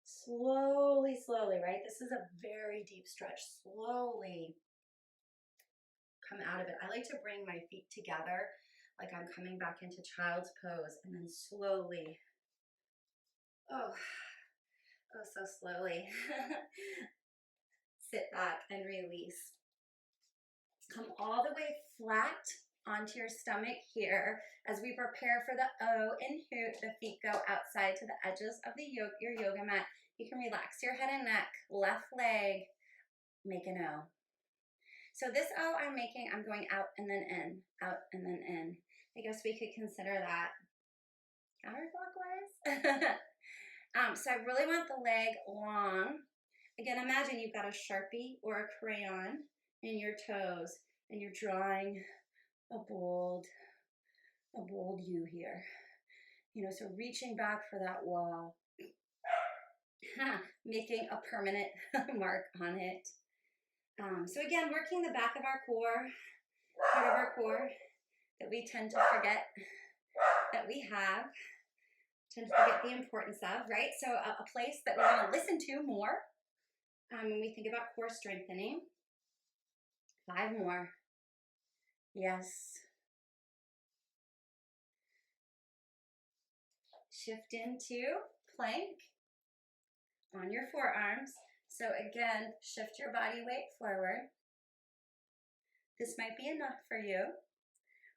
Slowly, slowly, right? This is a very deep stretch. Slowly come out of it. I like to bring my feet together like I'm coming back into child's pose, and then slowly, oh so slowly, sit back and release. Come all the way flat onto your stomach here as we prepare for the O and hoot. The feet go outside to the edges of the your yoga mat. You can relax your head and neck, left leg, make an O. So this O I'm making, I'm going out and then in, out and then in. I guess we could consider that counterclockwise. So I really want the leg long. Again, imagine you've got a Sharpie or a crayon in your toes and you're drawing a bold U here. You know, so reaching back for that wall, making a permanent mark on it. So again, working the back of our core, part of our core that we tend to forget that we have, tend to forget the importance of, right? So a place that we want to listen to more when we think about core strengthening. 5 more. Yes. Shift into plank on your forearms. So again, shift your body weight forward. This might be enough for you.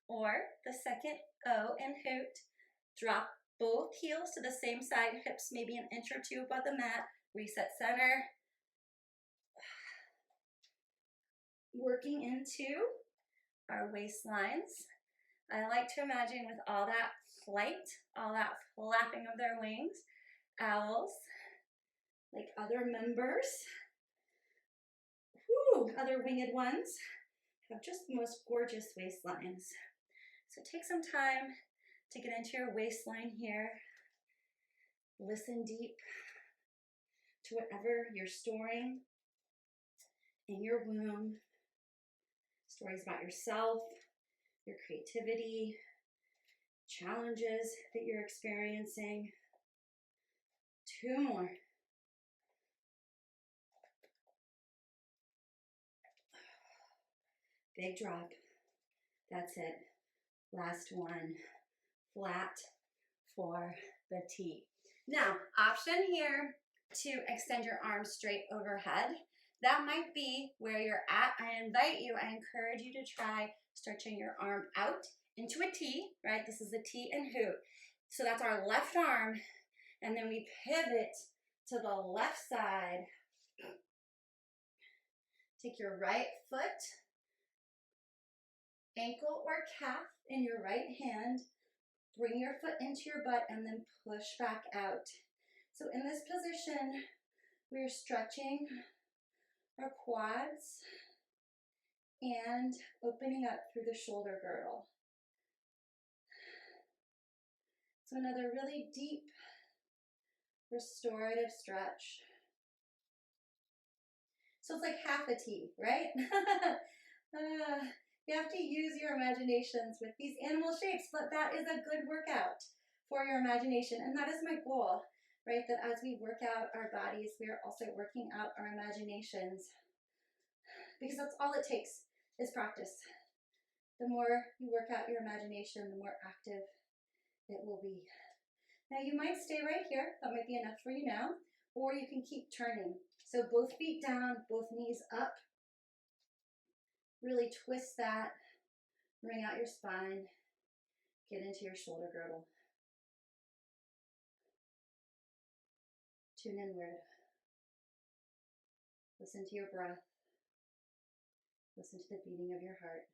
Or the second O and hoot. Drop both heels to the same side, hips maybe an inch or 2 above the mat. Reset center. Working into our waistlines. I like to imagine with all that flight, all that flapping of their wings, owls, like other members, other winged ones, have just the most gorgeous waistlines. So take some time to get into your waistline here. Listen deep to whatever you're storing in your womb. Stories about yourself, your creativity, challenges that you're experiencing. 2 more. Big drop. That's it. Last one. Flat for the T. Now, option here to extend your arms straight overhead. That might be where you're at. I encourage you to try stretching your arm out into a T, right? This is a T and hoot. So that's our left arm. And then we pivot to the left side. Take your right foot, ankle or calf in your right hand. Bring your foot into your butt and then push back out. So in this position, we're stretching our quads and opening up through the shoulder girdle. So another really deep restorative stretch. So it's like half a T, right? You have to use your imaginations with these animal shapes, but that is a good workout for your imagination. And that is my goal, right? That as we work out our bodies, we are also working out our imaginations. Because that's all it takes is practice. The more you work out your imagination, the more active it will be. Now you might stay right here. That might be enough for you now. Or you can keep turning. So both feet down, both knees up. Really twist that, wring out your spine, get into your shoulder girdle. Tune inward. Listen to your breath. Listen to the beating of your heart.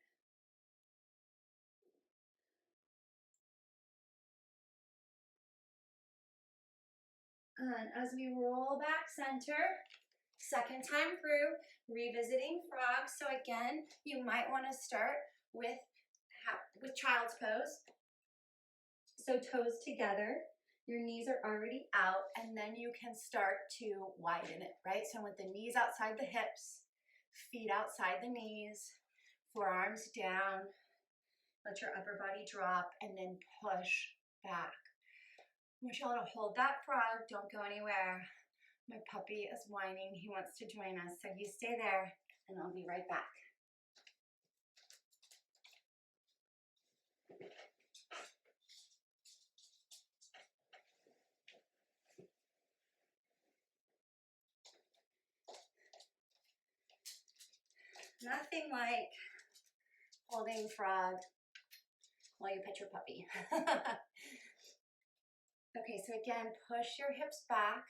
And as we roll back center, second time through, revisiting frog. So again, you might want to start with child's pose. So toes together, your knees are already out, and then you can start to widen it, right? So with the knees outside the hips, feet outside the knees, forearms down, let your upper body drop, and then push back. I want you all to hold that frog, don't go anywhere. My puppy is whining, he wants to join us, so you stay there, and I'll be right back. Nothing like holding frog while you pet your puppy. Okay, so again, push your hips back.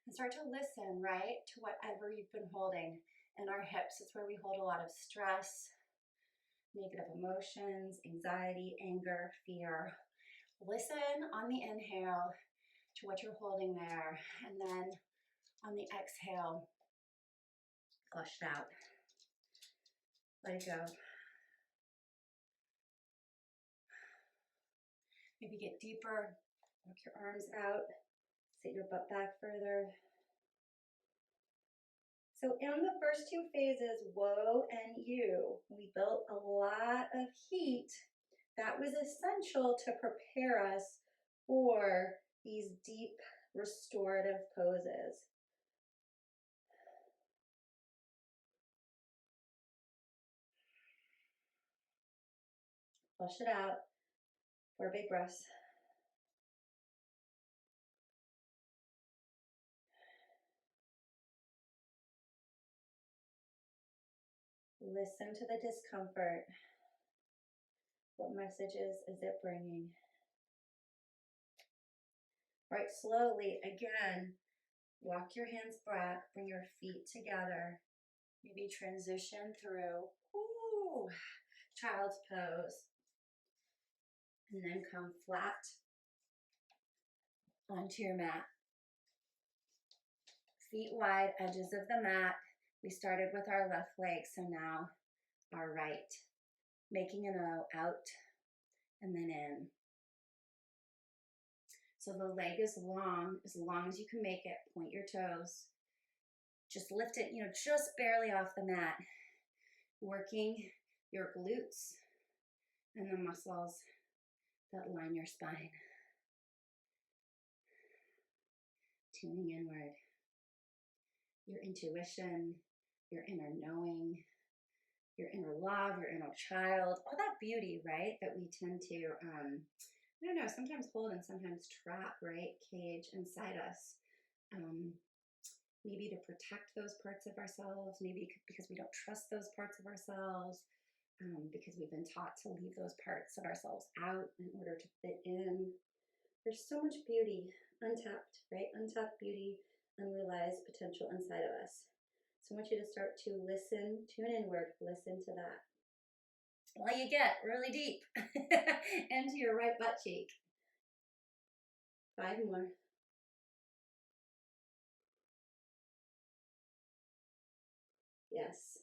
And start to listen, right, to whatever you've been holding. In our hips, it's where we hold a lot of stress, negative emotions, anxiety, anger, fear. Listen on the inhale to what you're holding there, and then on the exhale, flush it out. Let it go. Maybe get deeper, walk your arms out, sit your butt back further. So in the first two phases, WOAH and U, we built a lot of heat that was essential to prepare us for these deep restorative poses. Flush it out. 4 big breaths. Listen to the discomfort. What messages is it bringing? Right, slowly, again, walk your hands back, bring your feet together. Maybe transition through child's pose. And then come flat onto your mat. Feet wide, edges of the mat. We started with our left leg, so now our right. Making an O out and then in. So the leg is long as you can make it. Point your toes. Just lift it, just barely off the mat. Working your glutes and the muscles that line your spine. Tuning inward. Your intuition, your inner knowing, your inner love, your inner child, all that beauty, right, that we tend to, sometimes hold and sometimes trap, right, cage inside us. Maybe to protect those parts of ourselves, maybe because we don't trust those parts of ourselves, because we've been taught to leave those parts of ourselves out in order to fit in. There's so much beauty, untapped, right? Untapped beauty, unrealized potential inside of us. So I want you to start to listen, tune inward, listen to that. While you get really deep into your right butt cheek. 5 more. Yes.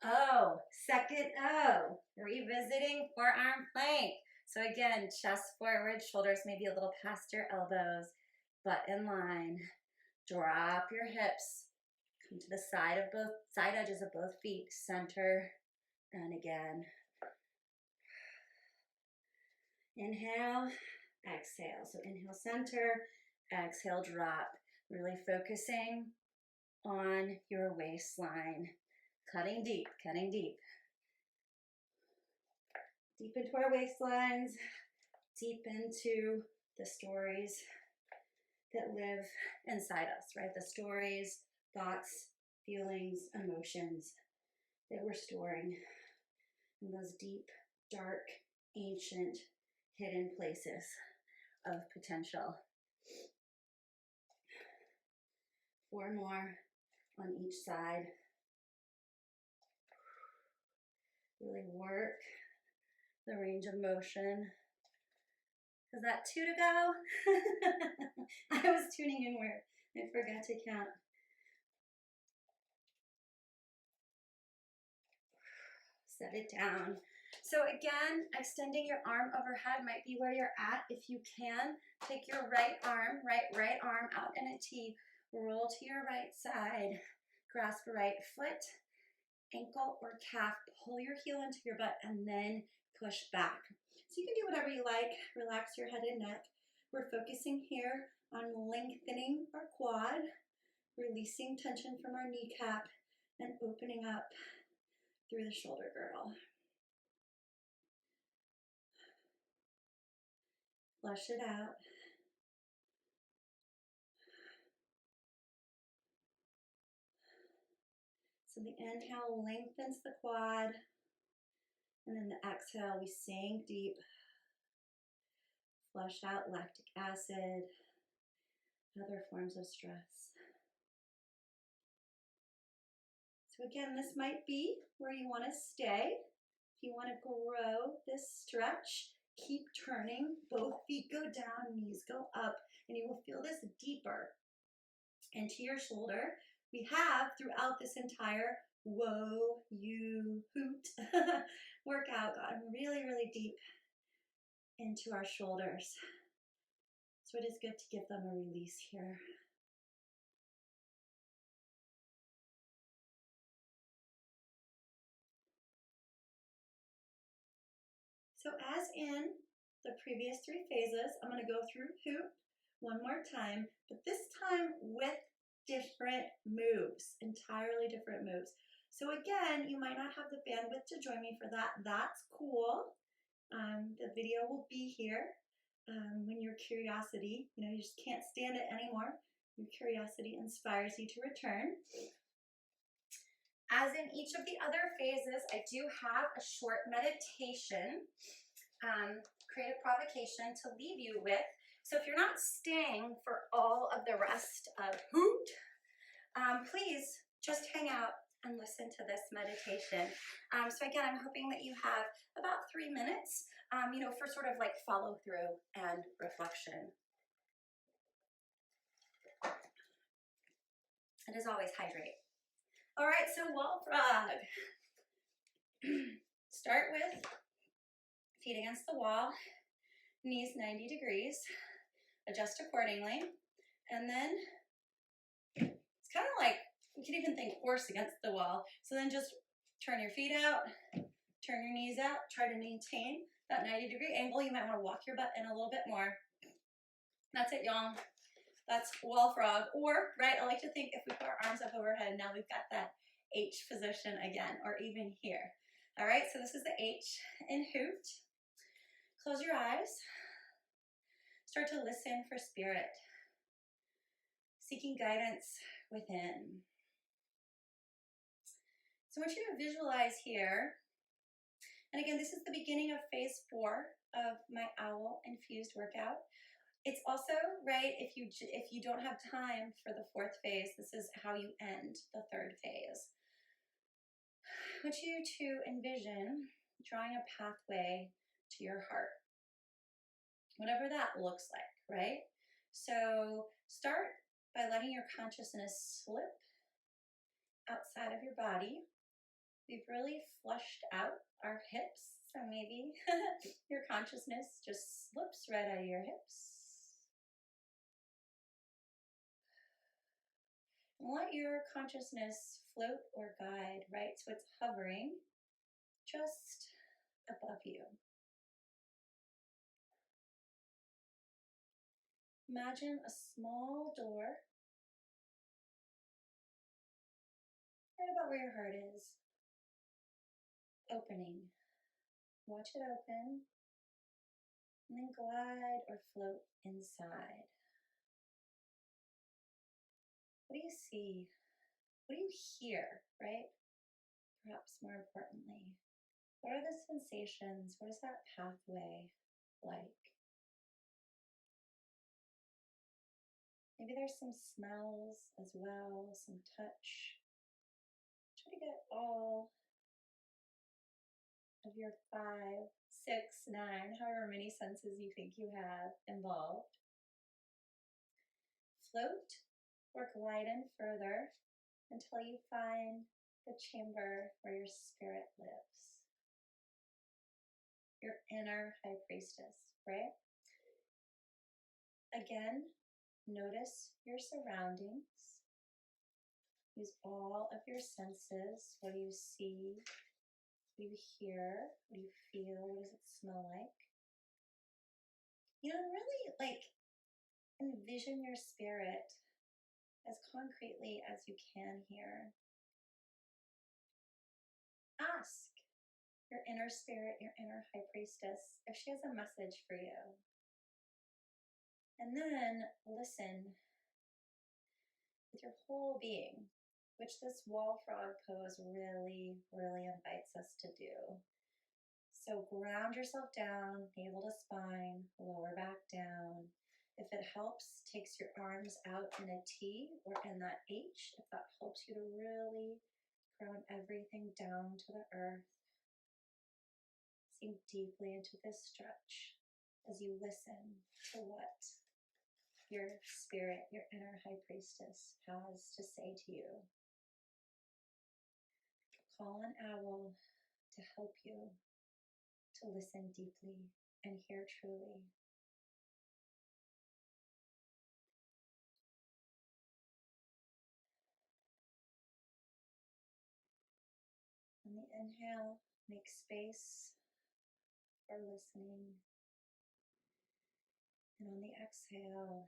O, second O, revisiting forearm plank. So again, chest forward, shoulders maybe a little past your elbows, butt in line. Drop your hips. Come to the side edges of both feet, center, and again. Inhale, exhale. So inhale, center, exhale, drop. Really focusing on your waistline. Cutting deep, cutting deep. Deep into our waistlines, deep into the stories that live inside us, right? The stories, thoughts, feelings, emotions that we're storing in those deep, dark, ancient, hidden places of potential. 4 more on each side. Really work the range of motion. Is that 2 to go? I was tuning in where I forgot to count. Set it down. So again, extending your arm overhead might be where you're at. If you can, take your right arm out in a T, roll to your right side, grasp right foot, ankle or calf, pull your heel into your butt, and then push back. So you can do whatever you like. Relax your head and neck. We're focusing here on lengthening our quad, releasing tension from our kneecap, and opening up through the shoulder girdle. Flush it out. So the inhale lengthens the quad, and then the exhale, we sink deep. Flush out lactic acid, other forms of stress. So again, this might be where you want to stay. If you want to grow this stretch, keep turning. Both feet go down, knees go up, and you will feel this deeper into your shoulder. We have throughout this entire WOAH workout gotten really, really deep into our shoulders. So it is good to give them a release here. So as in the previous 3 phases, I'm going to go through hoop one more time, but this time with different moves, entirely different moves. So again, you might not have the bandwidth to join me for that. That's cool. The video will be here. When your curiosity, you just can't stand it anymore, your curiosity inspires you to return. As in each of the other phases, I do have a short meditation, create a provocation to leave you with. So if you're not staying for all of the rest of hoot, please just hang out and listen to this meditation. So again, I'm hoping that you have about 3 minutes, for sort of like follow through and reflection. And as always, hydrate. All right, so wall frog. Start with feet against the wall, knees 90 degrees, adjust accordingly, and then it's kind of like, you can even think horse against the wall. So then just turn your feet out, turn your knees out, try to maintain that 90-degree angle. You might want to walk your butt in a little bit more. That's it, y'all. That's wall frog. Or, right, I like to think if we put our arms up overhead, now we've got that H position again, or even here. All right, so this is the H in hoot. Close your eyes. Start to listen for spirit, seeking guidance within. So I want you to visualize here, and again, this is the beginning of phase 4 of my owl infused workout. It's also, right, if you don't have time for the 4th phase, this is how you end the 3rd phase. I want you to envision drawing a pathway to your heart, whatever that looks like, right? So start by letting your consciousness slip outside of your body. We've really flushed out our hips, so maybe your consciousness just slips right out of your hips. Let your consciousness float or guide, right? So it's hovering just above you. Imagine a small door right about where your heart is, opening. Watch it open, and then glide or float inside. What do you see? What do you hear, right? Perhaps more importantly, what are the sensations? What is that pathway like? Maybe there's some smells as well, some touch. Try to get all of your 5 6, 9, however many senses you think you have involved. Float or glide in further until you find the chamber where your spirit lives. Your inner high priestess, right? Again, notice your surroundings. Use all of your senses. What do you see? What do you hear? What do you feel? What does it smell like? You know, really like envision your spirit as concretely as you can here. Ask your inner spirit, your inner high priestess, if she has a message for you. And then listen with your whole being, which this wall frog pose really, really invites us to do. So ground yourself down, navel to spine, lower back down. If it helps, takes your arms out in a T or in that H, if that helps you to really ground everything down to the earth. Sink deeply into this stretch as you listen to what your spirit, your inner high priestess has to say to you. Call an owl to help you to listen deeply and hear truly. On the inhale, make space for listening. And on the exhale,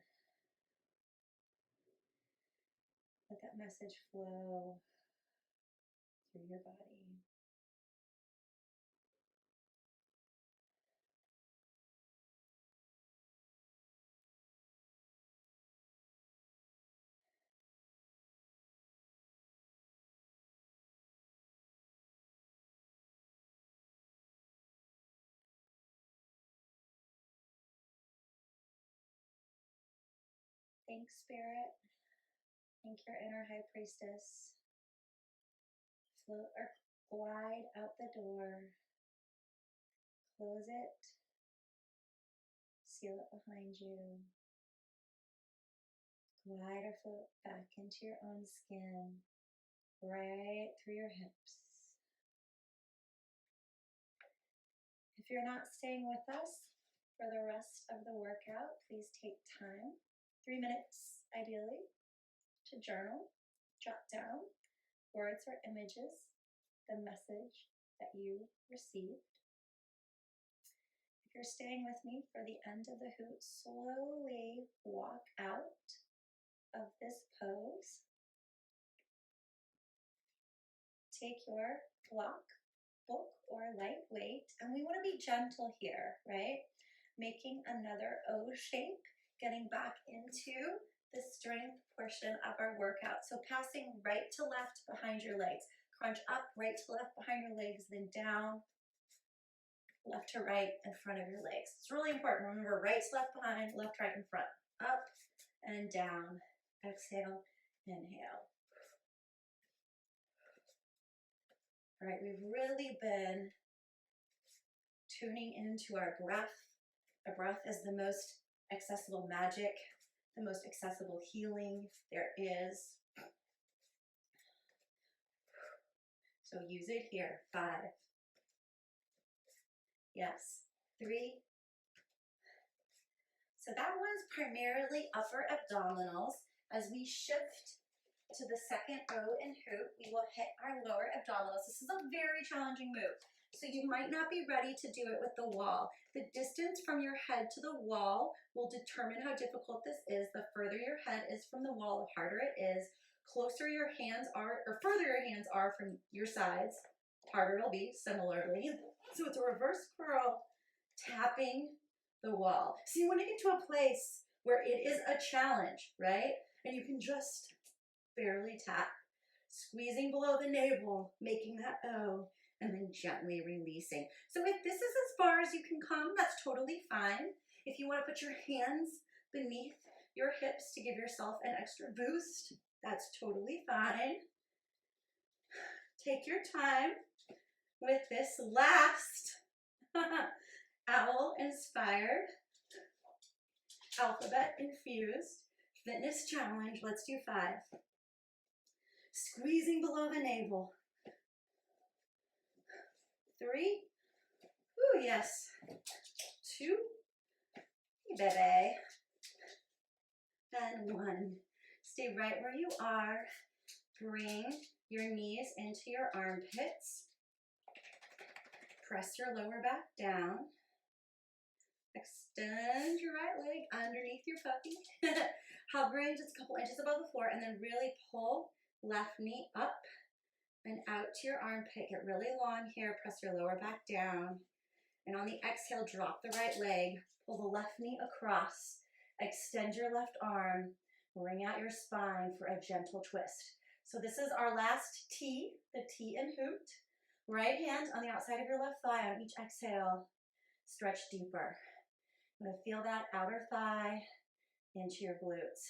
let that message flow through your body. Thank Spirit. Thank your inner high priestess. Float or glide out the door. Close it. Seal it behind you. Glide or float back into your own skin, right through your hips. If you're not staying with us for the rest of the workout, please take time, 3 minutes ideally, to journal, jot down words or images, the message that you received. If you're staying with me for the end of the hoot, slowly walk out of this pose. Take your block, book, or lightweight, and we want to be gentle here, right? Making another O shape, getting back into the strength portion of our workout. So passing right to left behind your legs. Crunch up, right to left behind your legs, then down, left to right in front of your legs. It's really important. Remember, right to left behind, left, right in front. Up and down. Exhale, inhale. All right, we've really been tuning into our breath. Our breath is the most accessible magic, the most accessible healing there is. So use it here. 5. Yes. 3. So that was primarily upper abdominals. As we shift to the second O in hoot, we will hit our lower abdominals. This is a very challenging move. So you might not be ready to do it with the wall. The distance from your head to the wall will determine how difficult this is. The further your head is from the wall, the harder it is. Closer your hands are, or further your hands are from your sides, harder it'll be similarly. So it's a reverse curl, tapping the wall. So you want to get to a place where it is a challenge, right? And you can just barely tap, squeezing below the navel, making that O, and then gently releasing. So if this is as far as you can come, that's totally fine. If you want to put your hands beneath your hips to give yourself an extra boost, that's totally fine. Take your time with this last Owl inspired, alphabet infused, fitness challenge. Let's do 5. Squeezing below the navel. 3. Ooh, yes. 2. Baby. And 1. Stay right where you are. Bring your knees into your armpits. Press your lower back down. Extend your right leg underneath your puppy. Hovering just a couple inches above the floor, and then really pull left knee up and out to your armpit. Get really long here. Press your lower back down. And on the exhale, drop the right leg. Pull the left knee across. Extend your left arm. Bring out your spine for a gentle twist. So this is our last T, the T in hoot. Right hand on the outside of your left thigh on each exhale. Stretch deeper. I'm going to feel that outer thigh into your glutes.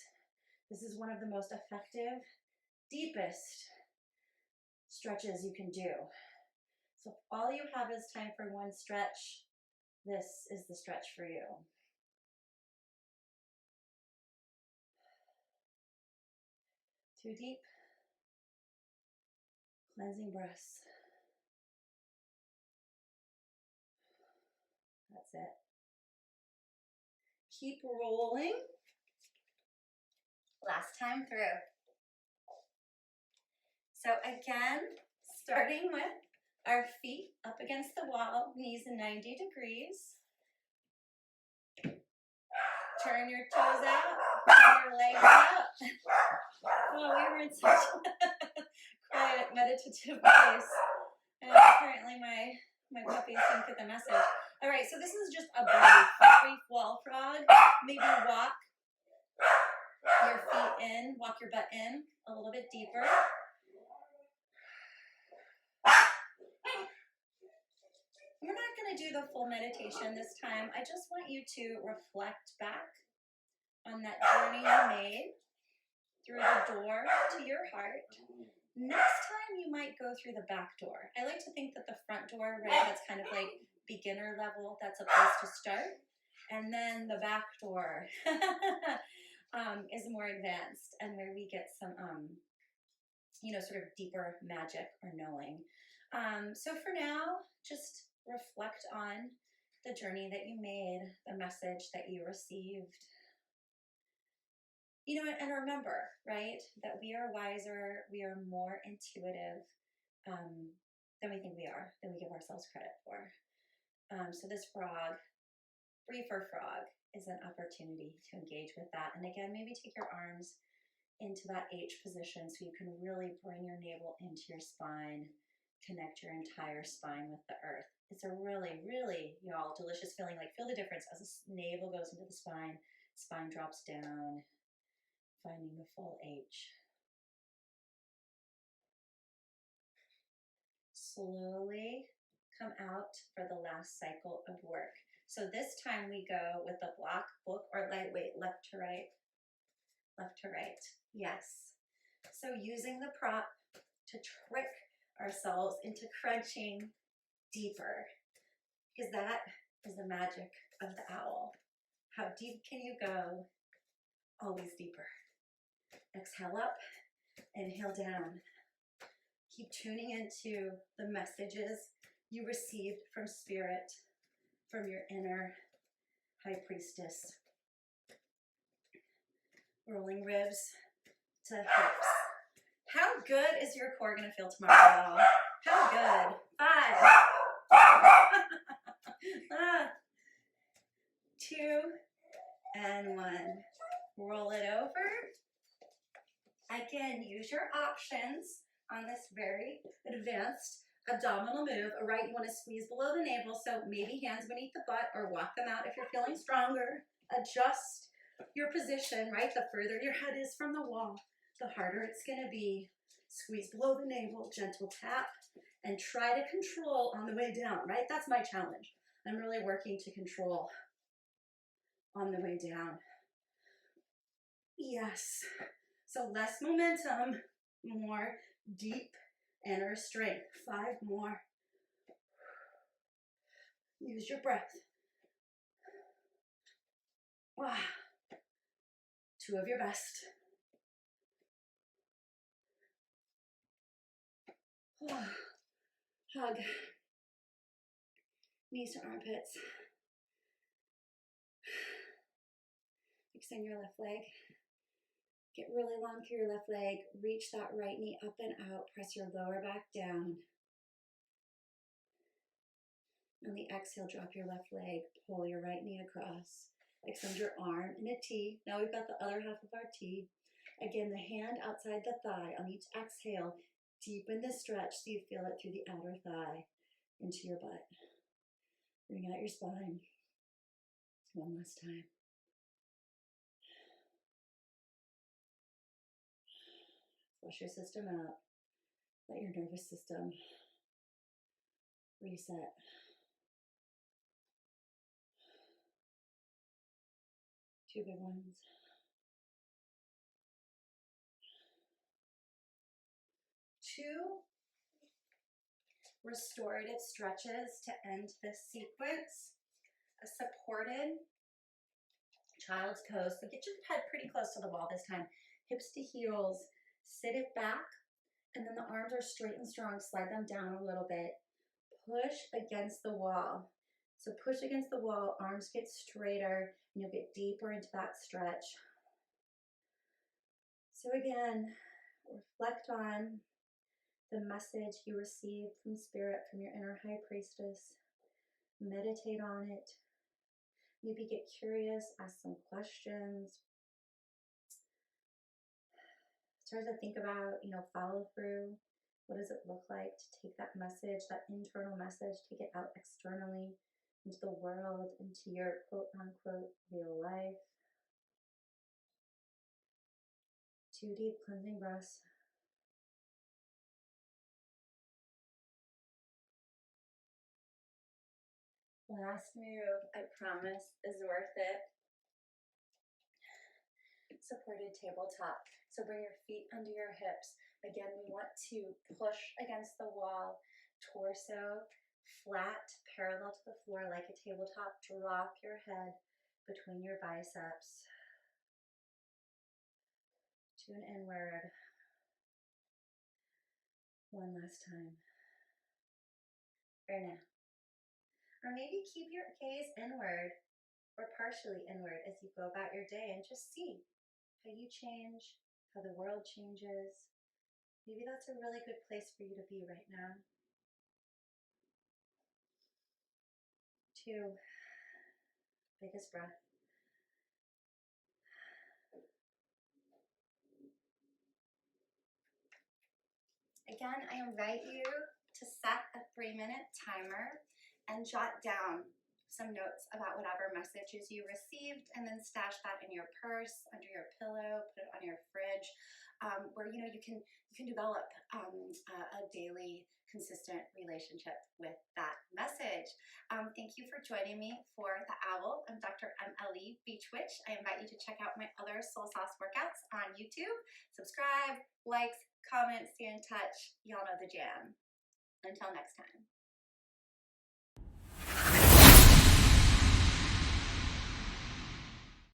This is one of the most effective, deepest stretches you can do. So if all you have is time for one stretch, this is the stretch for you. Too deep. Cleansing breaths. That's it. Keep rolling. Last time through. So again, starting with our feet up against the wall, knees 90 degrees. Turn your toes out, turn your legs out. Oh, we were in such a quiet, meditative place. And apparently my puppies didn't get the message. All right, so this is just a brief wall frog. Maybe walk your feet in, walk your butt in a little bit deeper. We're not going to do the full meditation this time. I just want you to reflect back on that journey you made through the door to your heart. Next time you might go through the back door. I like to think that the front door, right, that's kind of like beginner level, that's a place to start. And then the back door is more advanced and where we get some, sort of deeper magic or knowing. So for now, just reflect on the journey that you made, the message that you received. And remember, right, that we are wiser, we are more intuitive than we think we are, than we give ourselves credit for. So this frog, briefer frog, is an opportunity to engage with that. And again, maybe take your arms into that H position so you can really bring your navel into your spine, connect your entire spine with the earth. It's a really, really, y'all, delicious feeling. Like, feel the difference as the navel goes into the spine drops down, finding the full H. Slowly come out for the last cycle of work. So this time we go with the block, book, or lightweight, left to right. Left to right, yes. So using the prop to trick ourselves into crunching deeper, because that is the magic of the owl. How deep can you go? Always deeper. Exhale up, inhale down. Keep tuning into the messages you received from spirit, from your inner high priestess. Rolling ribs to hips. How good is your core going to feel tomorrow, y'all? How good? 5. 2 and 1. Roll it over. Again, use your options on this very advanced abdominal move. All right, you want to squeeze below the navel, so maybe hands beneath the butt or walk them out if you're feeling stronger. Adjust your position, right? The further your head is from the wall, the harder it's going to be. Squeeze below the navel, gentle tap, and try to control on the way down, right? That's my challenge. I'm really working to control on the way down. Yes. So less momentum, more deep inner strength. 5 more. Use your breath. Ah. 2 of your best. Ah. Hug. Knees to armpits. Extend your left leg. Get really long through your left leg. Reach that right knee up and out. Press your lower back down. On the exhale, drop your left leg. Pull your right knee across. Extend your arm in a T. Now we've got the other half of our T. Again, the hand outside the thigh. On each exhale, deepen the stretch so you feel it through the outer thigh into your butt. Bring out your spine. One last time. Flush your system out. Let your nervous system reset. Two big ones. Two restorative stretches to end this sequence. A supported child's pose. So get your head pretty close to the wall this time. Hips to heels. Sit it back. And then the arms are straight and strong. Slide them down a little bit. Push against the wall. So push against the wall. Arms get straighter. And you'll get deeper into that stretch. So again, reflect on the message you received from Spirit, from your inner high priestess. Meditate on it. Maybe get curious, ask some questions. Start to think about, follow through. What does it look like to take that message, that internal message, take it out externally into the world, into your quote unquote real life? 2 deep cleansing breaths. Last move, I promise, is worth it. Supported tabletop. So bring your feet under your hips. Again, we want to push against the wall, torso flat, parallel to the floor like a tabletop. Drop your head between your biceps. Tune inward. One last time. For now. Or maybe keep your gaze inward or partially inward as you go about your day and just see how you change, how the world changes. Maybe that's a really good place for you to be right now. 2, biggest breath. Again, I invite you to set a 3-minute timer and jot down some notes about whatever messages you received, and then stash that in your purse, under your pillow, put it on your fridge, where you can develop a daily consistent relationship with that message. Thank you for joining me for The Owl. I'm Dr. MLE Beach Witch. I invite you to check out my other Soul Sauce workouts on YouTube. Subscribe, likes, comment, stay in touch. Y'all know the jam. Until next time.